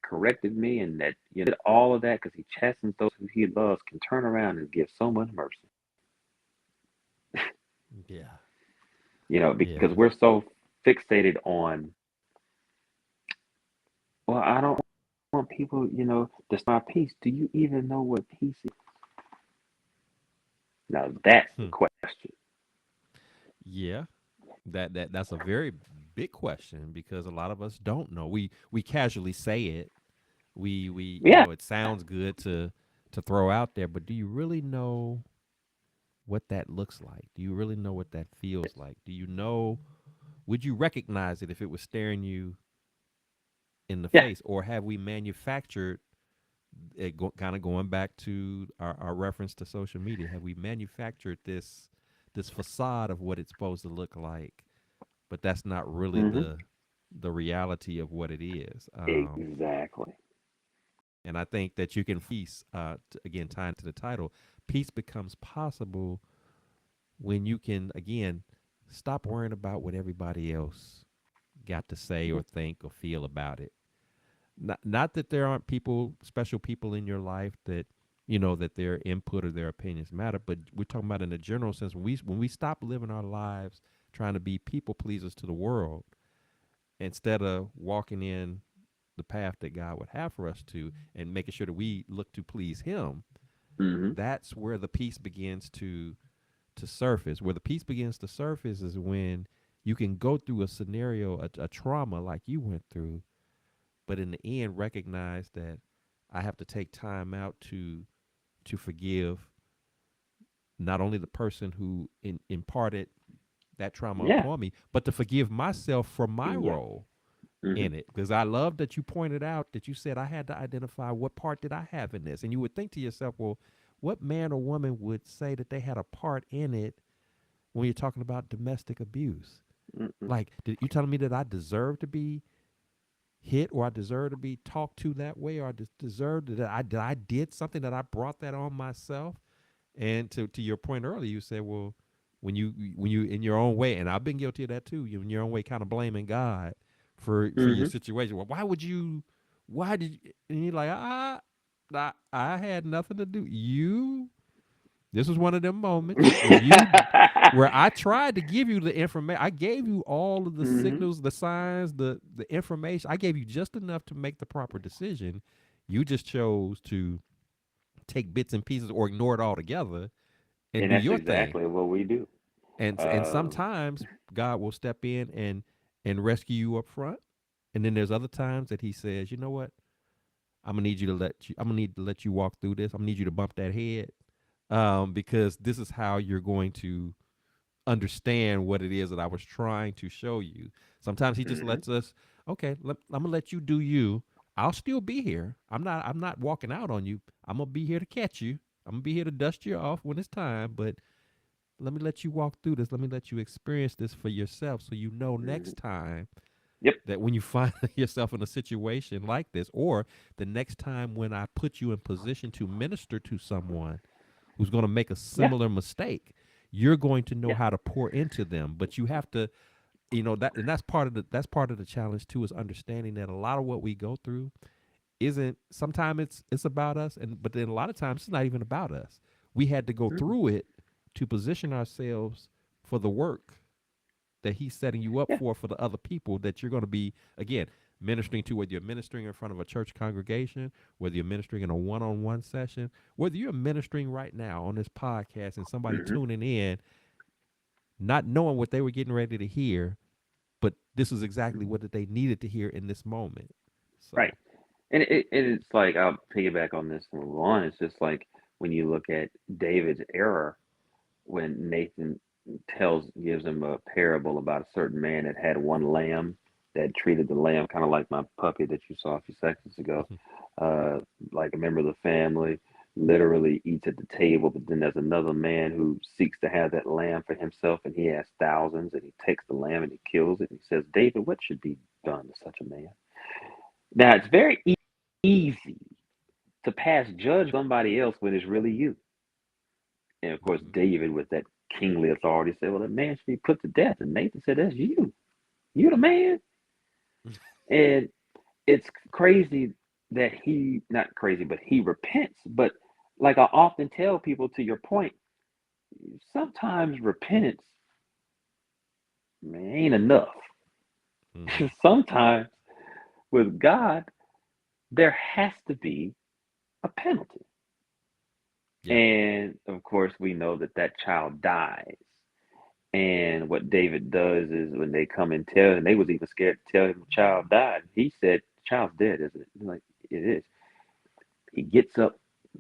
corrected me and that did all of that because He chastens those who He loves can turn around and give so much mercy. yeah, Because yeah. we're so fixated on, well, I don't want people, to my peace. Do you even know what peace is? Now that's the Hmm. question. Yeah, that's a very big question because a lot of us don't know. We casually say it. We Yeah. it sounds good to throw out there, but do you really know what that looks like? Do you really know what that feels like? Do you know, would you recognize it if it was staring you in the Yeah. face, or have we manufactured it, kind of going back to our reference to social media, have we manufactured this facade of what it's supposed to look like, but that's not really Hmm. the reality of what it is. Exactly. And I think that you can peace, again, tying to the title, peace becomes possible when you can, again, stop worrying about what everybody else got to say or Mhm. think or feel about it. Not that there aren't people, special people in your life that, that their input or their opinions matter, but we're talking about in a general sense when we stop living our lives trying to be people pleasers to the world instead of walking in the path that God would have for us to and making sure that we look to please him. Mhm. That's where the peace begins to surface. Where the peace begins to surface is when you can go through a scenario, a trauma like you went through, but in the end recognize that I have to take time out to forgive not only the person who imparted that trauma Yeah. upon me, but to forgive myself for my Yeah. role Mhm. in it. Because I love that you pointed out that you said I had to identify what part did I have in this. And you would think to yourself, well, what man or woman would say that they had a part in it when you're talking about domestic abuse? Mm-mm. Like, you telling me that I deserve to be hit or I deserve to be talked to that way or I deserve that I did something that I brought that on myself? And to your point earlier, you said, well, when you in your own way, and I've been guilty of that too. You in your own way, kind of blaming God for your Mhm. situation. Well, why would you? Why did you? And you're like, I had nothing to do. You. This was one of them moments where I tried to give you the information. I gave you all of the Mhm. signals, the signs, the information. I gave you just enough to make the proper decision. You just chose to take bits and pieces or ignore it altogether and And do that's your thing. exactly what we do. And Um, sometimes God will step in and rescue you up front. And then there's other times that he says, you know what? I'm gonna need to let you walk through this. I'm gonna need you to bump that head. Because this is how you're going to understand what it is that I was trying to show you. Sometimes he just mhm. lets us, okay, I'm gonna let you do you. I'll still be here. I'm not walking out on you. I'm gonna be here to catch you. I'm gonna be here to dust you off when it's time, but let me let you walk through this. Let me let you experience this for yourself so you know Mhm. next time Yep. that when you find yourself in a situation like this, or the next time when I put you in position to minister to someone who's going to make a Yeah. similar mistake, you're going to know Yeah. how to pour into them. But you have to, that, and that's part of the challenge too, is understanding that a lot of what we go through isn't. Sometimes it's about us, and but then a lot of times it's not even about us. We had to go Mhm. through it to position ourselves for the work that he's setting you up Yeah. for the other people that you're going to be, again, ministering to, whether you're ministering in front of a church congregation, whether you're ministering in a one-on-one session, whether you're ministering right now on this podcast and somebody Mhm. tuning in not knowing what they were getting ready to hear, but this is exactly Mhm. what they needed to hear in this moment. Right. So And it's like I'll piggyback on this and move on. It's just like when you look at David's error when Nathan gives him a parable about a certain man that had one lamb that treated the lamb kind of like my puppy that you saw a few seconds ago, uh, like a member of the family, literally eats at the table. But then there's another man who seeks to have that lamb for himself, and he has thousands, and he takes the lamb and he kills it. And he says, David, what should be done to such a man? Now, it's very easy to pass judge somebody else when it's really you. And of course, mhm. David, with that kingly authority, said, well, that man should be put to death. And Nathan said, that's you. You the man. And it's crazy that not crazy, but he repents. But like I often tell people, to your point, sometimes repentance, man, ain't enough. Mhm. Sometimes with God, there has to be a penalty. Yeah. And of course, we know that that child dies. And what David does is when they come and tell, and they was even scared to tell him the child died. He said, "The child's dead, isn't it?" They're like, it is. He gets up,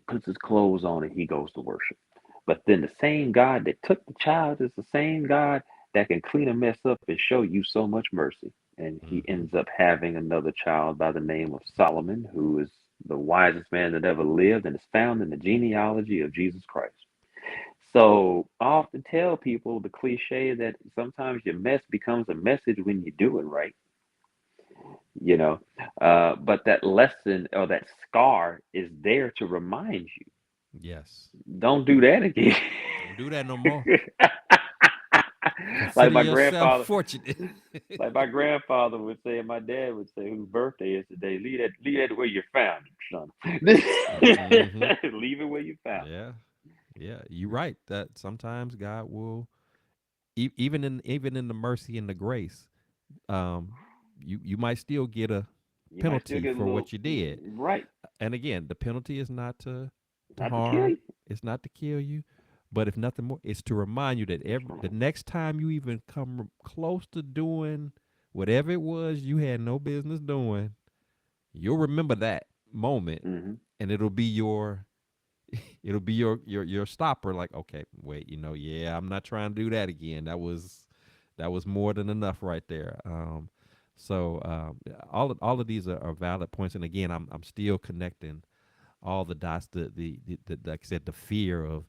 puts his clothes on, and he goes to worship. But then the same God that took the child is the same God that can clean a mess up and show you so much mercy. And he Mhm. ends up having another child by the name of Solomon, who is the wisest man that ever lived and is found in the genealogy of Jesus Christ. So I often tell people the cliche that sometimes your mess becomes a message when you do it right. you know. But that lesson or that scar is there to remind you, Yes. don't do that again. Don't do that no more. like Consider my yourself grandfather, fortunate. like my grandfather would say, and my dad would say, "Whose birthday is today? Leave that where you found it, son. Hmm. Leave it where you found Yeah. Yeah. You're right. That sometimes God will, even in the mercy and the grace, um, you might still get a it. You might still penalty get a for little what you did. right, And again, the penalty is not to not to kill harm, you. it's not to kill you, but if nothing more, it's to remind you that the next time you even come close to doing whatever it was you had no business doing, you'll remember that moment, Hmm. and it'll be your stopper. Like, okay, wait, yeah, I'm not trying to do that again. That was more than enough right there. So all of these are valid points, and again, I'm still connecting all the dots. The like I said, the fear of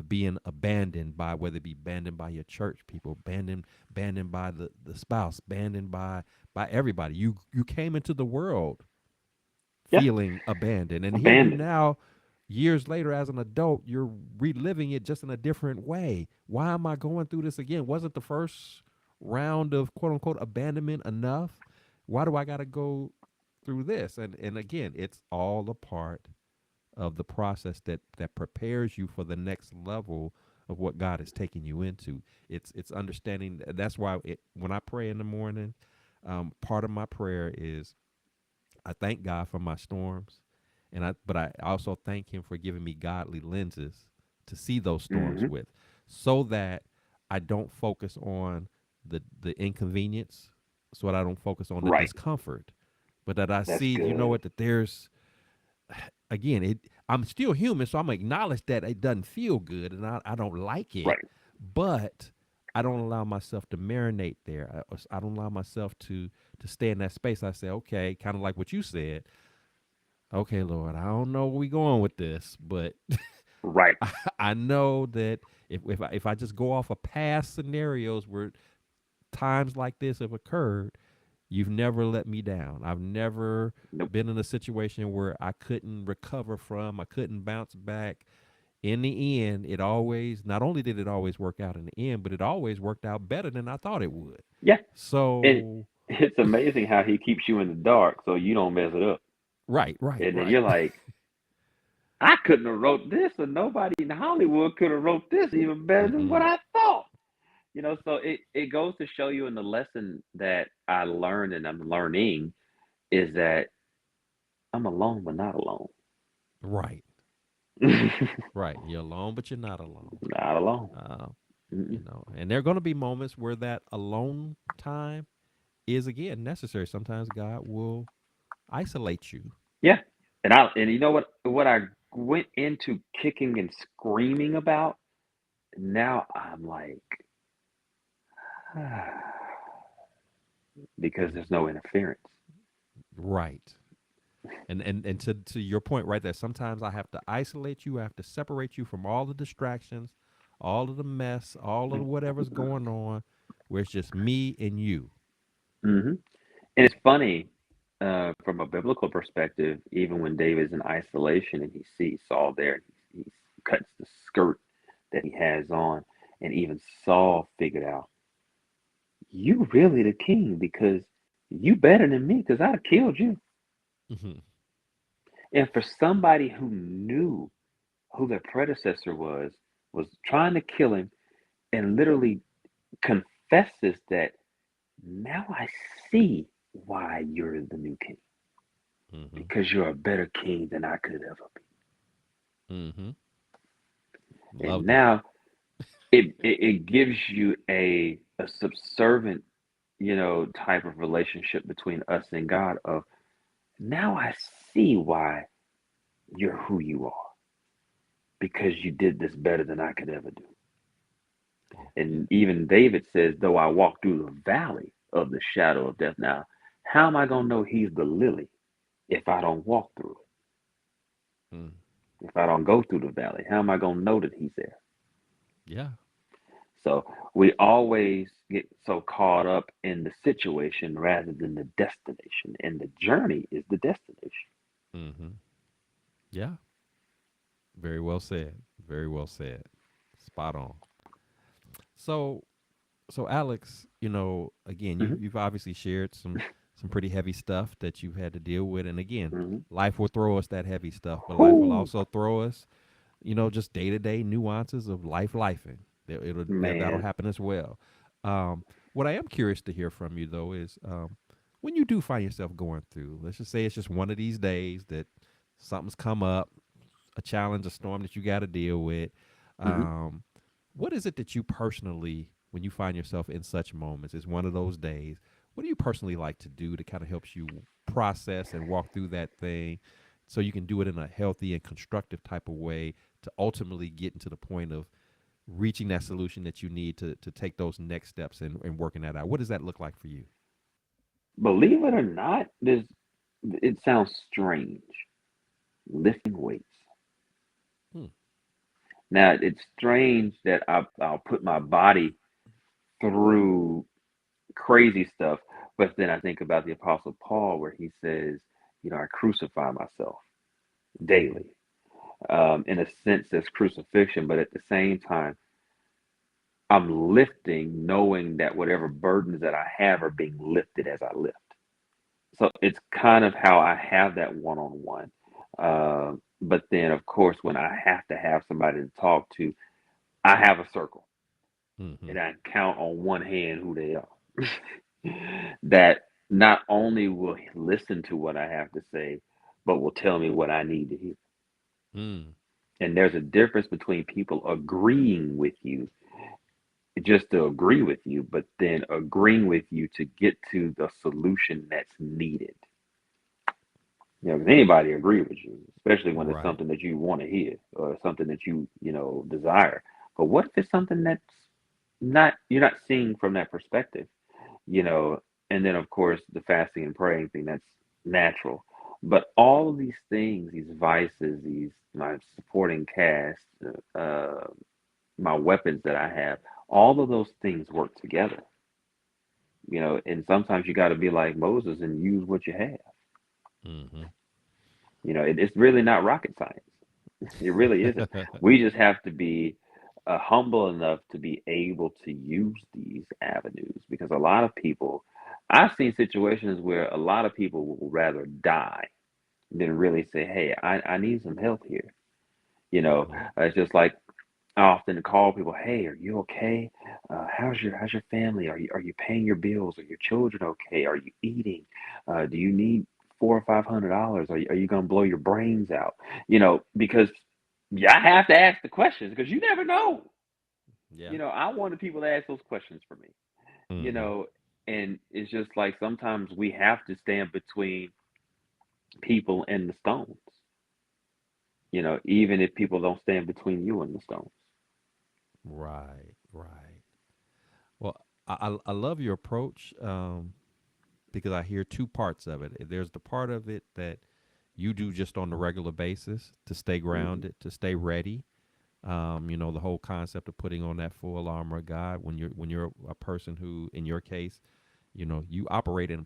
being abandoned by, whether it be abandoned by your church people, abandoned by the spouse, abandoned by everybody. You came into the world Yeah, feeling abandoned, and here you abandoned. now, years later, as an adult, you're reliving it just in a different way. Why am I going through this again? Wasn't the first round of quote unquote abandonment enough? Why do I got to go through this? And again, it's all a part of the process that prepares you for the next level of what God is taking you into. It's understanding. That's why when I pray in the morning, part of my prayer is I thank God for my storms, but I also thank Him for giving me godly lenses to see those storms Hmm. with, so that I don't focus on the inconvenience, so that I don't focus on the Right. discomfort, but that I That's see, good. what, that there's, again, I'm still human, so I'm gonna acknowledge that it doesn't feel good and I don't like it, Right. but I don't allow myself to marinate there. I don't allow myself to stay in that space. I say, okay, kind of like what you said. Okay, Lord, I don't know where we going with this, but Right. I know that if I just go off of past scenarios where times like this have occurred, you've never let me down. I've never Nope. been in a situation where I couldn't recover from, I couldn't bounce back. In the end, it always, not only did it always work out in the end, but it always worked out better than I thought it would. Yeah. And So, it's amazing how he keeps you in the dark so you don't mess it up. right, right, And then right. you're like, I couldn't have wrote this, or nobody in Hollywood could have wrote this even better than what Mm-mm. I thought. So it goes to show you, in the lesson that I learned and I'm learning, is that I'm alone but not alone. Right, right. You're alone, but you're not alone. Not alone. Uh, Mm-mm. and there are going to be moments where that alone time is again necessary. Sometimes God will isolate you. Yeah. And you know what I went into kicking and screaming about? Now I'm like, because there's no interference. Right. And to your point right there, sometimes I have to isolate you, I have to separate you from all the distractions, all of the mess, all of the whatever's going on, where it's just me and you. Hmm. And it's funny, from a biblical perspective, even when David's in isolation and he sees Saul there, he cuts the skirt that he has on, and even Saul figured out, you really the king because you better than me because I'd have killed you. Hmm. And for somebody who knew who their predecessor was trying to kill him, and literally confesses that, now I see why you're the new king, Hmm. because you're a better king than I could ever Hmm. be. And Love that. now it gives you a subservient, type of relationship between us and God, of, now I see why you're who you are, because you did this better than I could ever do. Yeah. And even David says, though I walk through the valley of the shadow of death. Now, how am I going to know he's the lily if I don't walk through Mm. it? If I don't go through the valley, how am I going to know that he's there? Yeah. So we always get so caught up in the situation rather than the destination, and the journey is the destination. Mm-hmm. Yeah. Very well said. Very well said. Spot on. So, so Alex, again, Hmm. you've obviously shared some pretty heavy stuff that you've had to deal with, and again, Hmm. life will throw us that heavy stuff, but life will Whoo, also throw us, just day to day nuances of lifing. That'll man. happen as well. What I am curious to hear from you though is when you do find yourself going through, let's just say it's just one of these days that something's come up, a challenge, a storm that you got to deal with. Hmm. Um, what is it that you personally, when you find yourself in such moments, is one of those days? What do you personally like to do to kind of helps you process and walk through that thing, so you can do it in a healthy and constructive type of way to ultimately get into the point of reaching that solution that you need to take those next steps and working that out? What does that look like for you? Believe it or not, it sounds strange. Lifting weights. Hmm. Now, it's strange that I'll put my body through crazy stuff, but then I think about the Apostle Paul, where he says, I crucify myself Mm-hmm. daily. In a sense, that's crucifixion, but at the same time, I'm lifting, knowing that whatever burdens that I have are being lifted as I lift. So it's kind of how I have that one on one. But then, of course, when I have to have somebody to talk to, I have a circle Mm-hmm. and I count on one hand who they are. That not only will listen to what I have to say, but will tell me what I need to hear. Mm. And there's a difference between people agreeing with you just to agree with you, but then agreeing with you to get to the solution that's needed. 'Cause anybody agree with you, especially when it's Right. something that you want to hear or something that desire. But what if it's something that's not you're not seeing from that perspective, you know? And then of course the fasting and praying thing, that's natural. But all of these things, these vices, these my supporting cast, my weapons that I have, all of those things work together. And sometimes you got to be like Moses and use what you have. Mm-hmm. It's really not rocket science. It really isn't. We just have to be humble enough to be able to use these avenues, because a lot of people, I've seen situations where a lot of people will rather die than really say, hey, I need some help here. It's just like I often call people, hey, are you okay? How's your family? Are you paying your bills? Are your children okay? Are you eating? Do you need $400 or $500? Are you gonna blow your brains out? Because I have to ask the questions because you never know. Yeah. I wanted people to ask those questions for me. You Mm-hmm. know, and it's just like sometimes we have to stand between people and the stones. Even if people don't stand between you and the stones. Right. Right. Well, I love your approach, because I hear two parts of it. There's the part of it that you do just on a regular basis to stay Hmm. grounded, to stay ready. The whole concept of putting on that full armor of God when you're a person who, in your case, you operate in a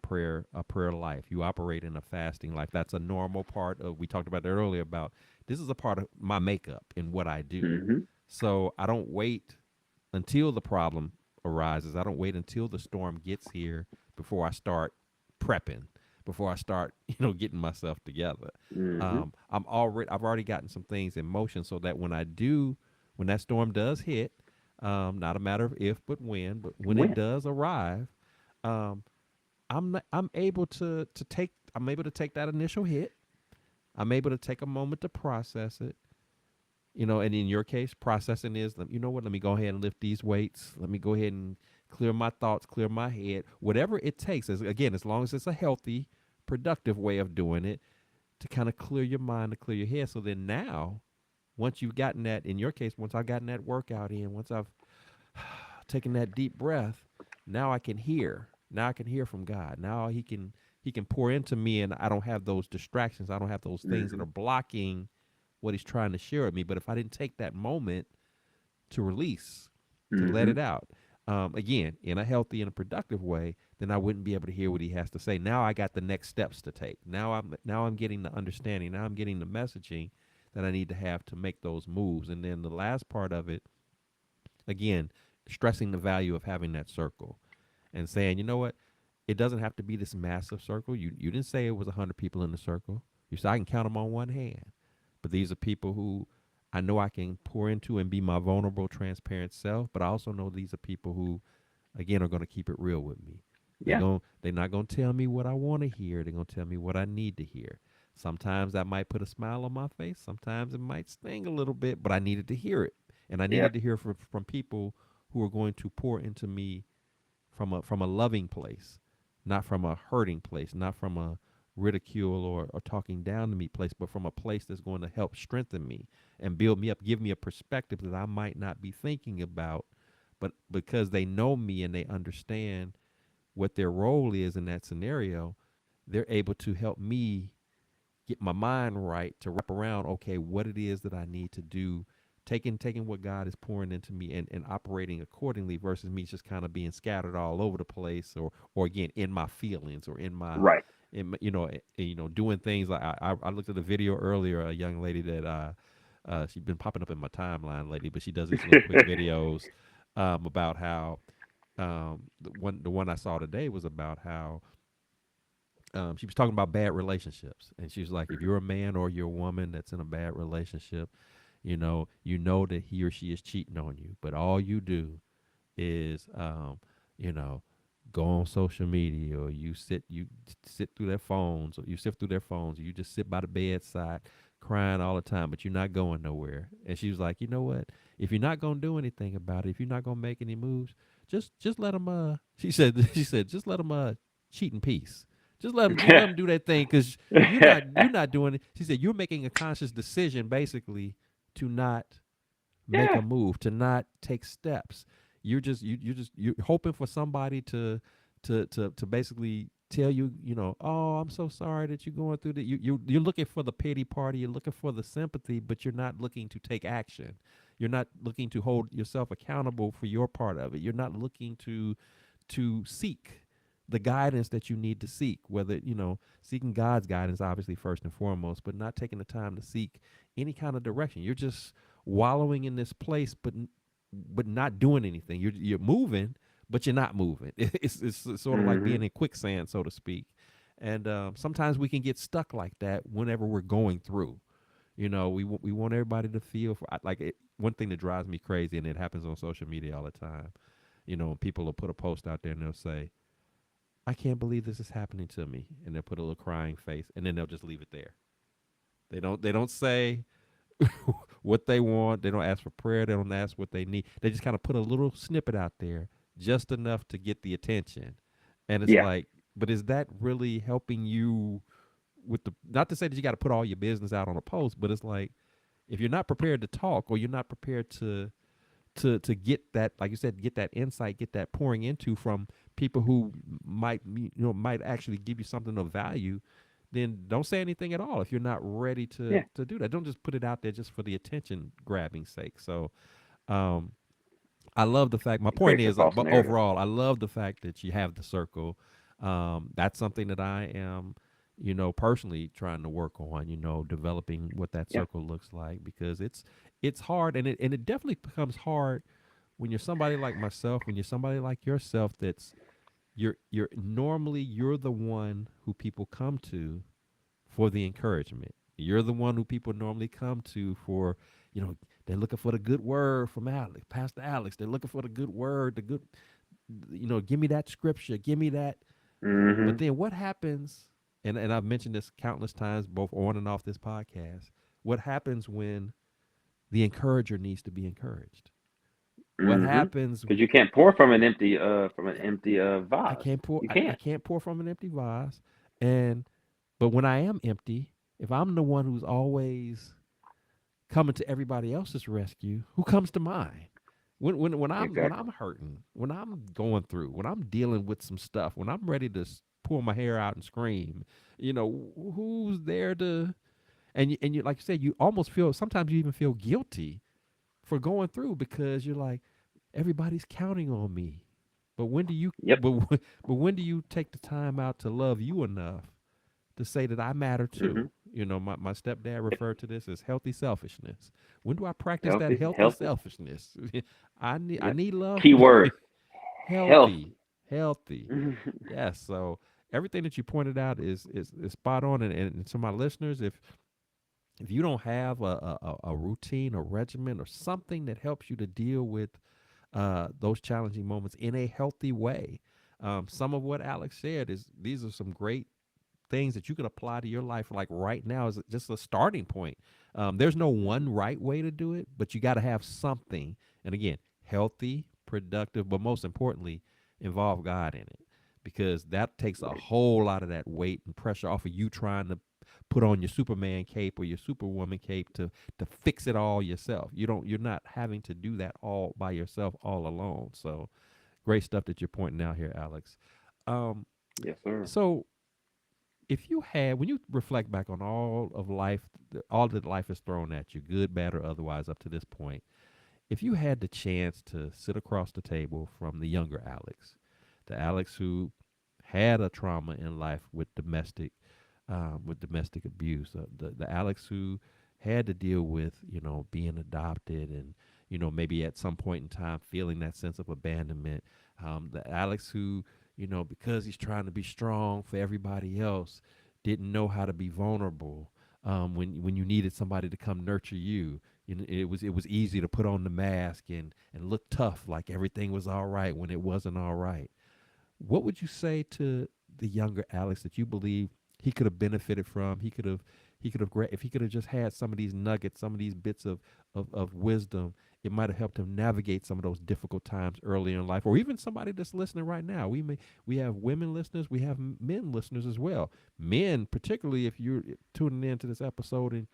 prayer life. You operate in a fasting life. That's a normal part of. We talked about that earlier about this is a part of my makeup in what I do. Hmm. So I don't wait until the problem arises. I don't wait until the storm gets here before I start prepping, before I start, getting myself together. Hmm. I've already gotten some things in motion so that when that storm does hit, not a matter of if, but when, but when it When? does arrive, um, I'm able to take that initial hit. I'm able to take a moment to process it, and in your case, processing is, let me go ahead and lift these weights. Let me go ahead and clear my thoughts, clear my head, whatever it takes. As long as it's a healthy, productive way of doing it, to kind of clear your mind, to clear your head. So then now, once you've gotten that, in your case, once I've gotten that workout in, once I've taken that deep breath, now I can hear. Now I can hear from God. Now he can pour into me, and I don't have those distractions. I don't have those things that Hmm. are blocking what he's trying to share with me. But if I didn't take that moment to release, to let Mm-hmm. it out. Again, in a healthy and a productive way, then I wouldn't be able to hear what he has to say. Now I got the next steps to take. Now I'm getting the understanding. Now I'm getting the messaging that I need to have to make those moves. And then the last part of it, again, stressing the value of having that circle and saying, you know what, it doesn't have to be this massive circle. You didn't say it was 100 people in the circle. You said I can count them on one hand. But these are people who I know I can pour into and be my vulnerable, transparent self. But I also know these are people who, again, are going to keep it real with me. Yeah. They're not going to tell me what I want to hear. They're going to tell me what I need to hear. Sometimes that might put a smile on my face. Sometimes it might sting a little bit, but I needed to hear it, and I Yep. needed to hear from people who are going to pour into me from a loving place, not from a hurting place, not from a ridicule or talking down to me place, but from a place that's going to help strengthen me and build me up, give me a perspective that I might not be thinking about, but because they know me and they understand what their role is in that scenario, they're able to help me get my mind right to wrap around, okay, what it is that I need to do, taking what God is pouring into me and operating accordingly versus me just kind of being scattered all over the place or again in my feelings or Right. doing things like I looked at a video earlier, a young lady that she's been popping up in my timeline lately, but she does these little quick videos about how the one I saw today was about how she was talking about bad relationships, and she was like, if you're a man or you're a woman that's in a bad relationship, you know that he or she is cheating on you, but all you do is, you know, go on social media or you sit through their phones or you sift through their phones or you just sit by the bedside crying all the time, but you're not going nowhere. And she was like, you know what? If you're not gonna do anything about it, if you're not gonna make any moves, just let them. She said she said just let them cheat in peace. Just let them do that thing because you're not doing it. She said you're making a conscious decision basically to not make Yeah. a move, to not take steps. You're hoping for somebody to basically tell you, oh, I'm so sorry that you're going through that. You're looking for the pity party, you're looking for the sympathy, but you're not looking to take action. You're not looking to hold yourself accountable for your part of it. You're not looking to seek the guidance that you need to seek, whether seeking God's guidance obviously first and foremost, but not taking the time to seek any kind of direction. You're just wallowing in this place, but not doing anything. You're moving, but you're not moving. It's sort of like Mm-hmm. being in quicksand, so to speak. And sometimes we can get stuck like that whenever we're going through. We want everybody to feel like it. One thing that drives me crazy, and it happens on social media all the time. People will put a post out there and they'll say, "I can't believe this is happening to me," and they'll put a little crying face, and then they'll just leave it there. They don't say what they want. They don't ask for prayer. They don't ask what they need. They just kind of put a little snippet out there, just enough to get the attention. And it's Yeah. like, but is that really helping you with the? Not to say that you got to put all your business out on a post, but it's like if you're not prepared to talk or you're not prepared to get that, like you said, get that insight, get that pouring into from people who might actually give you something of value, then don't say anything at all if you're not ready to Yeah. to do that. Don't just put it out there just for the attention grabbing sake. So um I love the fact, my It point creates a is, false but narrative. overall I love the fact that you have the circle. That's something that I am personally trying to work on, developing what that Yeah. circle looks like, because it's hard, and it definitely becomes hard when you're somebody like myself, when you're somebody like yourself, that's you're normally you're the one who people come to for the encouragement. You're the one who people normally come to for, they're looking for the good word from Alex, Pastor Alex. They're looking for the good word, the good, give me that scripture, give me that. But Mm-hmm. then what happens, and I've mentioned this countless times, both on and off this podcast, what happens when the encourager needs to be encouraged? What Mm-hmm. happens? Because you can't pour from an Yeah, empty I vase. can't pour. You I can't. can't pour from an empty vase. And but when I am empty, if I'm the one who's always coming to everybody else's rescue, who comes to mind? When I'm Exactly. hurting, when I'm going through, when I'm dealing with some stuff, when I'm ready to pull my hair out and scream, who's there to? And you, like you said, you almost feel, sometimes you even feel guilty for going through, because you're like, everybody's counting on me. But when do you Yep. but when do you take the time out to love you enough to say that I matter Hmm. too? You know, my stepdad referred to this as healthy selfishness. When do I practice that Healthy, healthy healthy. selfishness? I Yep. need love. Keyword healthy. Healthy, healthy. Yes. So everything that you pointed out is spot on. And to my listeners, if you don't have a routine, a regimen, or something that helps you to deal with those challenging moments in a healthy way, some of what Alex said is these are some great things that you can apply to your life like right now is just a starting point. There's no one right way to do it, but you got to have something. And again, healthy, productive, but most importantly, involve God in it because that takes a Right. whole lot of that weight and pressure off of you trying to put on your Superman cape or your Superwoman cape to fix it all yourself. You're not having to do that all by yourself all alone. So great stuff that you're pointing out here, Alex. Um, Yes, sir. so if you had when you reflect back on all of life, all that life has thrown at you, good, bad, or otherwise, up to this point, if you had the chance to sit across the table from the younger Alex, the Alex who had a trauma in life with domestic abuse, the Alex who had to deal with being adopted and maybe at some point in time feeling that sense of abandonment, the Alex who because he's trying to be strong for everybody else, didn't know how to be vulnerable when you needed somebody to come nurture you. It was easy to put on the mask and look tough like everything was all right when it wasn't all right. What would you say to the younger Alex that you believe he could have benefited from? If he could have just had some of these nuggets, some of these bits of wisdom, it might have helped him navigate some of those difficult times early in life, or even somebody that's listening right now. We have women listeners, we have men listeners as well. Men, particularly if you're tuning into this episode and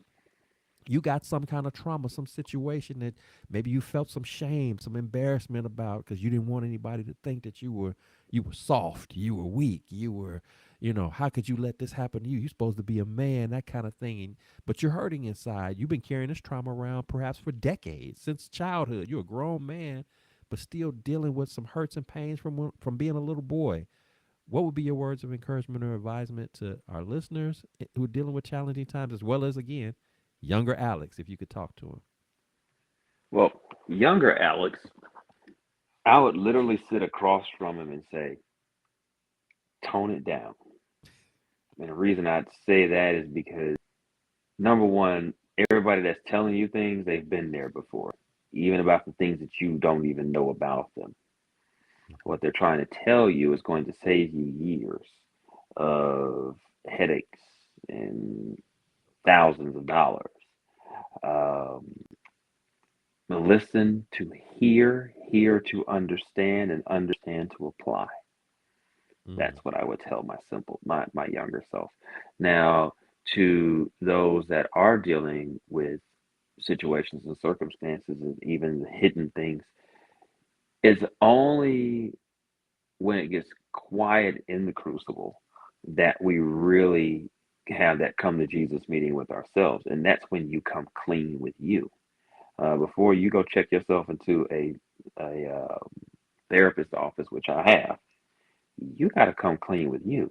you got some kind of trauma, some situation that maybe you felt some shame, some embarrassment about because you didn't want anybody to think that you were soft, you were weak, how could you let this happen to you? You're supposed to be a man, that kind of thing. But you're hurting inside. You've been carrying this trauma around perhaps for decades, since childhood. You're a grown man, but still dealing with some hurts and pains from being a little boy. What would be your words of encouragement or advisement to our listeners who are dealing with challenging times, as well as, again, younger Alex, if you could talk to him? Well, younger Alex, I would literally sit across from him and say, tone it down. And the reason I'd say that is because number one, everybody that's telling you things, they've been there before, even about the things that you don't even know about them. What they're trying to tell you is going to save you years of headaches and thousands of dollars. Um, listen to hear to understand, and understand to apply. Mm, That's what I would tell my younger self. Now, to those that are dealing with situations and circumstances and even hidden things, it's only when it gets quiet in the crucible that we really have that come to Jesus meeting with ourselves. And that's when you come clean with you. Before you go check yourself into a therapist office, which I have, you got to come clean with you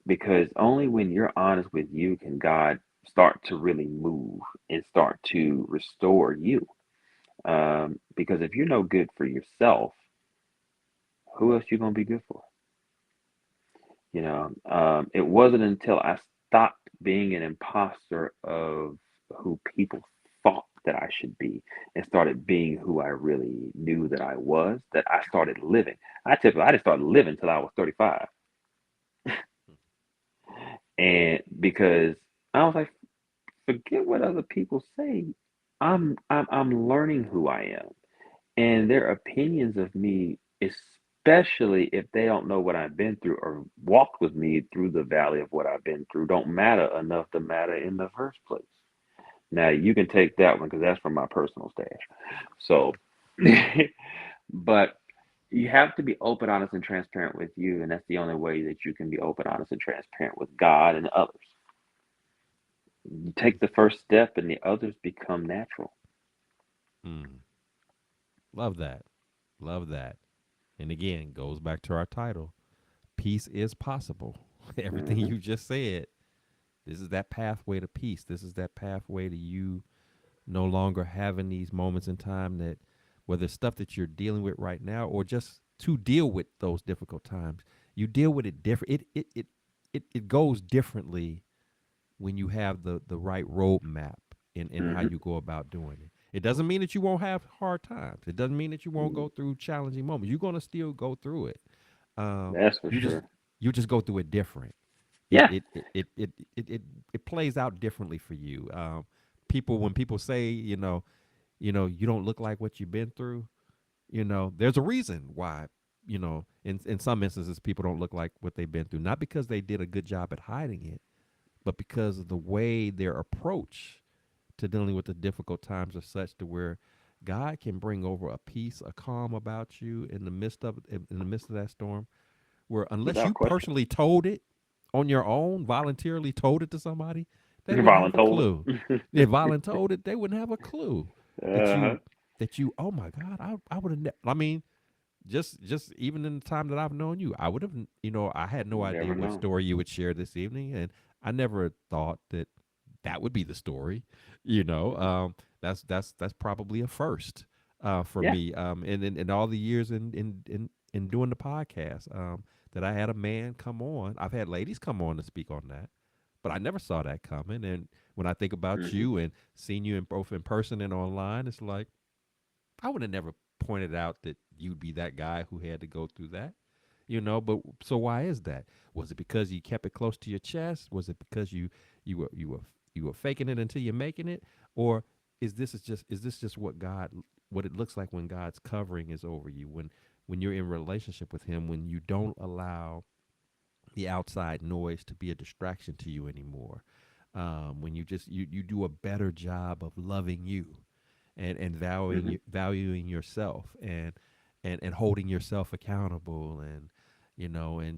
because only when you're honest with you can God start to really move and start to restore you. Because if you're no good for yourself, who else you gonna be good for? It wasn't until I stopped being an imposter of who people thought that I should be and started being who I really knew that I was that I started living. I didn't start living until I was 35. And because I was like, forget what other people say. I'm learning who I am. And their opinions of me, especially if they don't know what I've been through or walked with me through the valley of what I've been through, don't matter enough to matter in the first place. Now you can take that one because that's from my personal stash. So, but you have to be open, honest, and transparent with you, and that's the only way that you can be open, honest, and transparent with God and others. You take the first step, and the others become natural. mm. Love that. Love that. And again, goes back to our title. Peace is possible. Everything Hmm. you just said. This is that pathway to peace. This is that pathway to you no longer having these moments in time that, whether it's stuff that you're dealing with right now or just to deal with those difficult times, you deal with it different. It goes differently when you have the right roadmap in how Hmm. you go about doing it. It doesn't mean that you won't have hard times. It doesn't mean that you won't go through challenging moments. You're gonna still go through it. That's for You just sure. go through it different. It Yeah. it it it it it, it, it plays out differently for you. People, when people say, you don't look like what you've been through, there's a reason why, in some instances people don't look like what they've been through, not because they did a good job at hiding it, but because of the way their approach to dealing with the difficult times are such to where God can bring over a peace, a calm about you in the midst of that storm, where unless Without you question. personally told it on your own, voluntarily told it to somebody, they wouldn't have a Voluntold clue. it. If volunteered told it, they wouldn't have a clue that Uh-huh. you. Oh my God, I would have. I mean, just even in the time that I've known you, I would have. I had no idea Never what know. story you would share this evening, and I never thought that that would be the story. That's probably a first for Yeah. me. In all the years in doing the podcast, that I had a man come on. I've had ladies come on to speak on that, but I never saw that coming. And when I think about Hmm. you and seeing you in both in person and online, it's like I would have never pointed out that you'd be that guy who had to go through that. But so why is that? Was it because you kept it close to your chest? Was it because you were faking it until you're making it? Or is this just what it looks like when God's covering is over you, when you're in relationship with him, when you don't allow the outside noise to be a distraction to you anymore, when you do a better job of loving you and Hmm. valuing yourself, and holding yourself accountable, and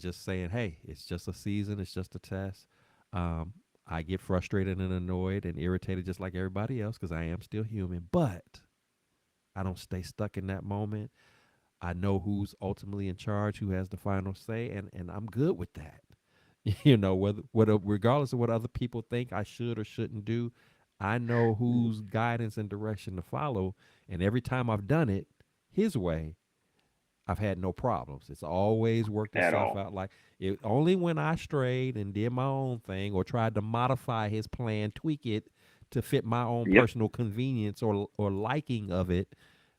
just saying, hey, it's just a season, it's just a test. I get frustrated and annoyed and irritated just like everybody else because I am still human, but I don't stay stuck in that moment. I know who's ultimately in charge, who has the final say, and I'm good with that. Whether regardless of what other people think I should or shouldn't do, I know whose guidance and direction to follow. And every time I've done it his way, I've had no problems. It's always worked At itself all. out. Like, only when I strayed and did my own thing or tried to modify his plan, tweak it to fit my own Yep. personal convenience or liking of it,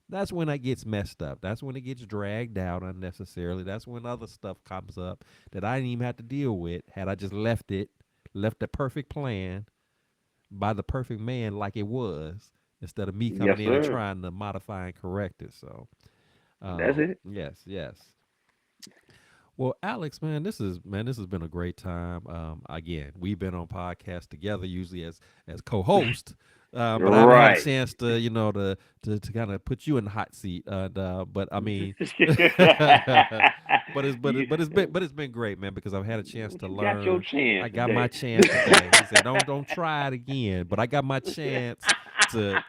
that's when it gets messed up. That's when it gets dragged out unnecessarily. That's when other stuff comes up that I didn't even have to deal with had I just left the perfect plan by the perfect man like it was, instead of me coming Yes, in and sir. trying to modify and correct it. So, That's it. yes, yes. Well, Alex, this has been a great time. Again, we've been on podcasts together, usually as co-host, but I haven't had a Right. chance to to kind of put you in the hot seat. But I mean, You, but it's been great, man, because I've had a chance to you got your learn. chance I got my today. chance today. He said, "Don't try it again," but I got my chance to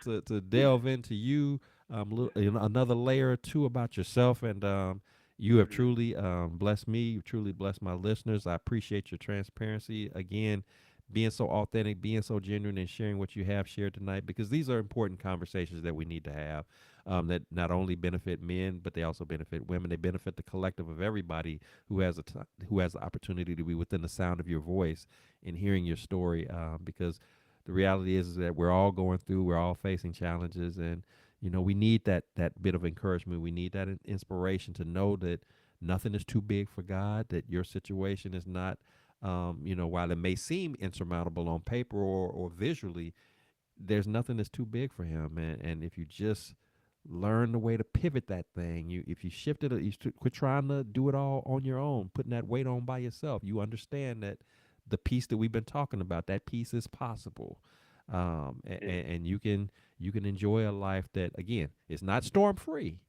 delve into you, another layer or two about yourself, and you have Mhm. truly blessed me. You've truly blessed my listeners. I appreciate your transparency. Again, being so authentic, being so genuine, and sharing what you have shared tonight, because these are important conversations that we need to have, that not only benefit men, but they also benefit women. They benefit the collective of everybody who has the opportunity to be within the sound of your voice and hearing your story, because the reality is that we're all facing challenges, and we need that bit of encouragement. We need that inspiration to know that nothing is too big for God. That your situation is not, while it may seem insurmountable on paper or visually, there's nothing that's too big for Him. And if you just learn the way to pivot that thing, if you shift it, quit trying to do it all on your own, putting that weight on by yourself. You understand that the peace that we've been talking about, that peace is possible, and you can enjoy a life that, again, is not storm free.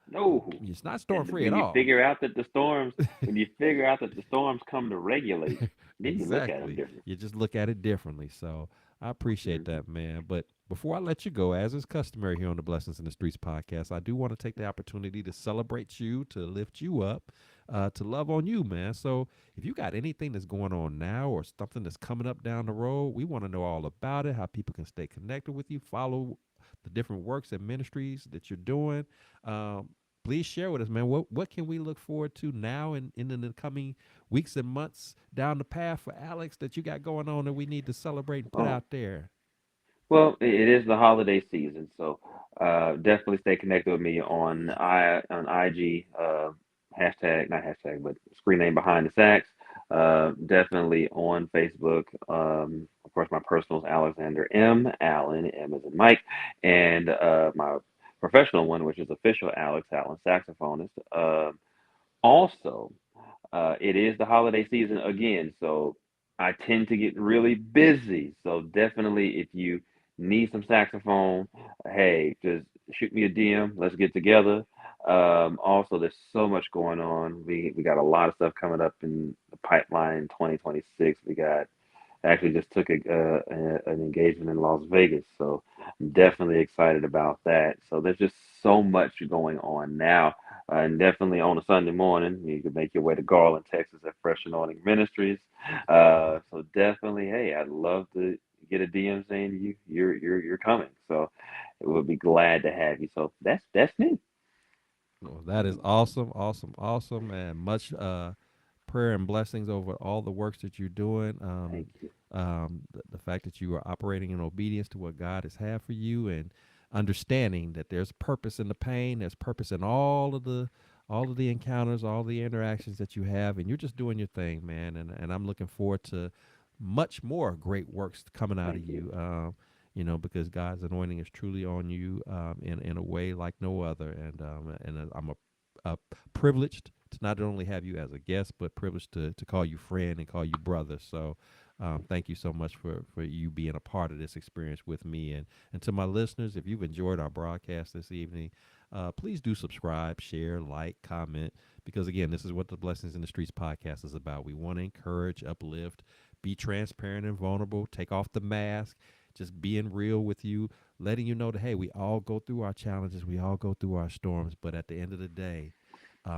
No. It's not storm And free at when you all. figure out that the storms come to regulate, then you look at them Exactly. different. You just look at it differently. So, I appreciate Hmm. that, man. But before I let you go, as is customary here on the Blessings in the Streets podcast, I do want to take the opportunity to celebrate you, to lift you up, to love on you, man. So if you got anything that's going on now or something that's coming up down the road, we want to know all about it, how people can stay connected with you, follow the different works and ministries that you're doing. Um, please share with us, man. What can we look forward to now and in the coming weeks and months down the path for Alex that you got going on that we need to celebrate and put Oh, out there? well, it is the holiday season, so definitely stay connected with me on IG, hashtag not hashtag, but screen name behind the sacks. Definitely on Facebook. Of course, my personal is Alexander M. Allen, M as in Mike, and my professional one, which is official Alex Allen saxophonist. Also, it is the holiday season again, so I tend to get really busy. So definitely, if you need some saxophone, hey, just shoot me a DM. Let's get together. Also, there's so much going on. We got a lot of stuff coming up in the pipeline in 2026. We got actually just took an engagement in Las Vegas, so I'm definitely excited about that. So there's just so much going on now, and definitely on a Sunday morning, you can make your way to Garland, Texas, at Fresh Anointing Ministries. So definitely, hey, I'd love to get a DM saying you're coming. So we'll be glad to have you. So that's me. Well, that is awesome, awesome, awesome, and much prayer and blessings over all the works that you're doing. Thank you. The fact that you are operating in obedience to what God has had for you, and understanding that there's purpose in the pain, there's purpose in all of the encounters, all the interactions that you have, and you're just doing your thing, man. And I'm looking forward to much more great works coming out of Thank you. you. Because God's anointing is truly on you in a way like no other, and I'm a privileged to not only have you as a guest, but privileged to call you friend and call you brother. So thank you so much for you being a part of this experience with me. And to my listeners, if you've enjoyed our broadcast this evening, please do subscribe, share, like, comment, because again, this is what the Blessings in the Streets podcast is about. We want to encourage, uplift, be transparent and vulnerable, take off the mask, just being real with you, letting you know that, hey, we all go through our challenges, we all go through our storms, but at the end of the day,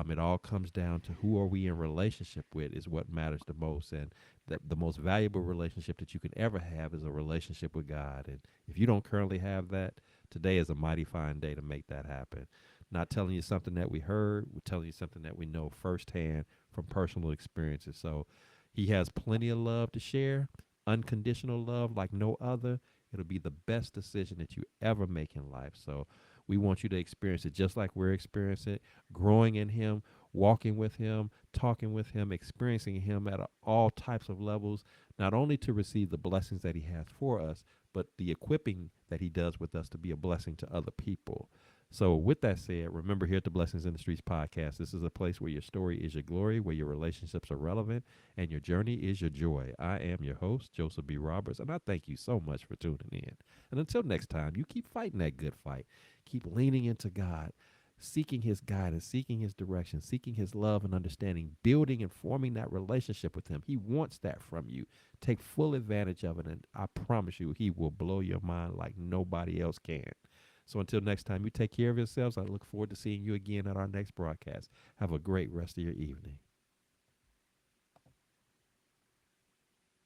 it all comes down to who are we in relationship with is what matters the most. And that the most valuable relationship that you can ever have is a relationship with God. And if you don't currently have that, today is a mighty fine day to make that happen. Not telling you something that we heard, we're telling you something that we know firsthand from personal experiences. So he has plenty of love to share, unconditional love like no other. It'll be the best decision that you ever make in life. So we want you to experience it just like we're experiencing it, growing in him, walking with him, talking with him, experiencing him at all types of levels, not only to receive the blessings that he has for us, but the equipping that he does with us to be a blessing to other people. So, with that said, remember here at the Blessings in the Streets podcast, this is a place where your story is your glory, where your relationships are relevant, and your journey is your joy. I am your host, Joseph B. Roberts, and I thank you so much for tuning in. And until next time, you keep fighting that good fight. Keep leaning into God, seeking his guidance, seeking his direction, seeking his love and understanding, building and forming that relationship with him. He wants that from you. Take full advantage of it, and I promise you, he will blow your mind like nobody else can. So until next time, you take care of yourselves. I look forward to seeing you again at our next broadcast. Have a great rest of your evening.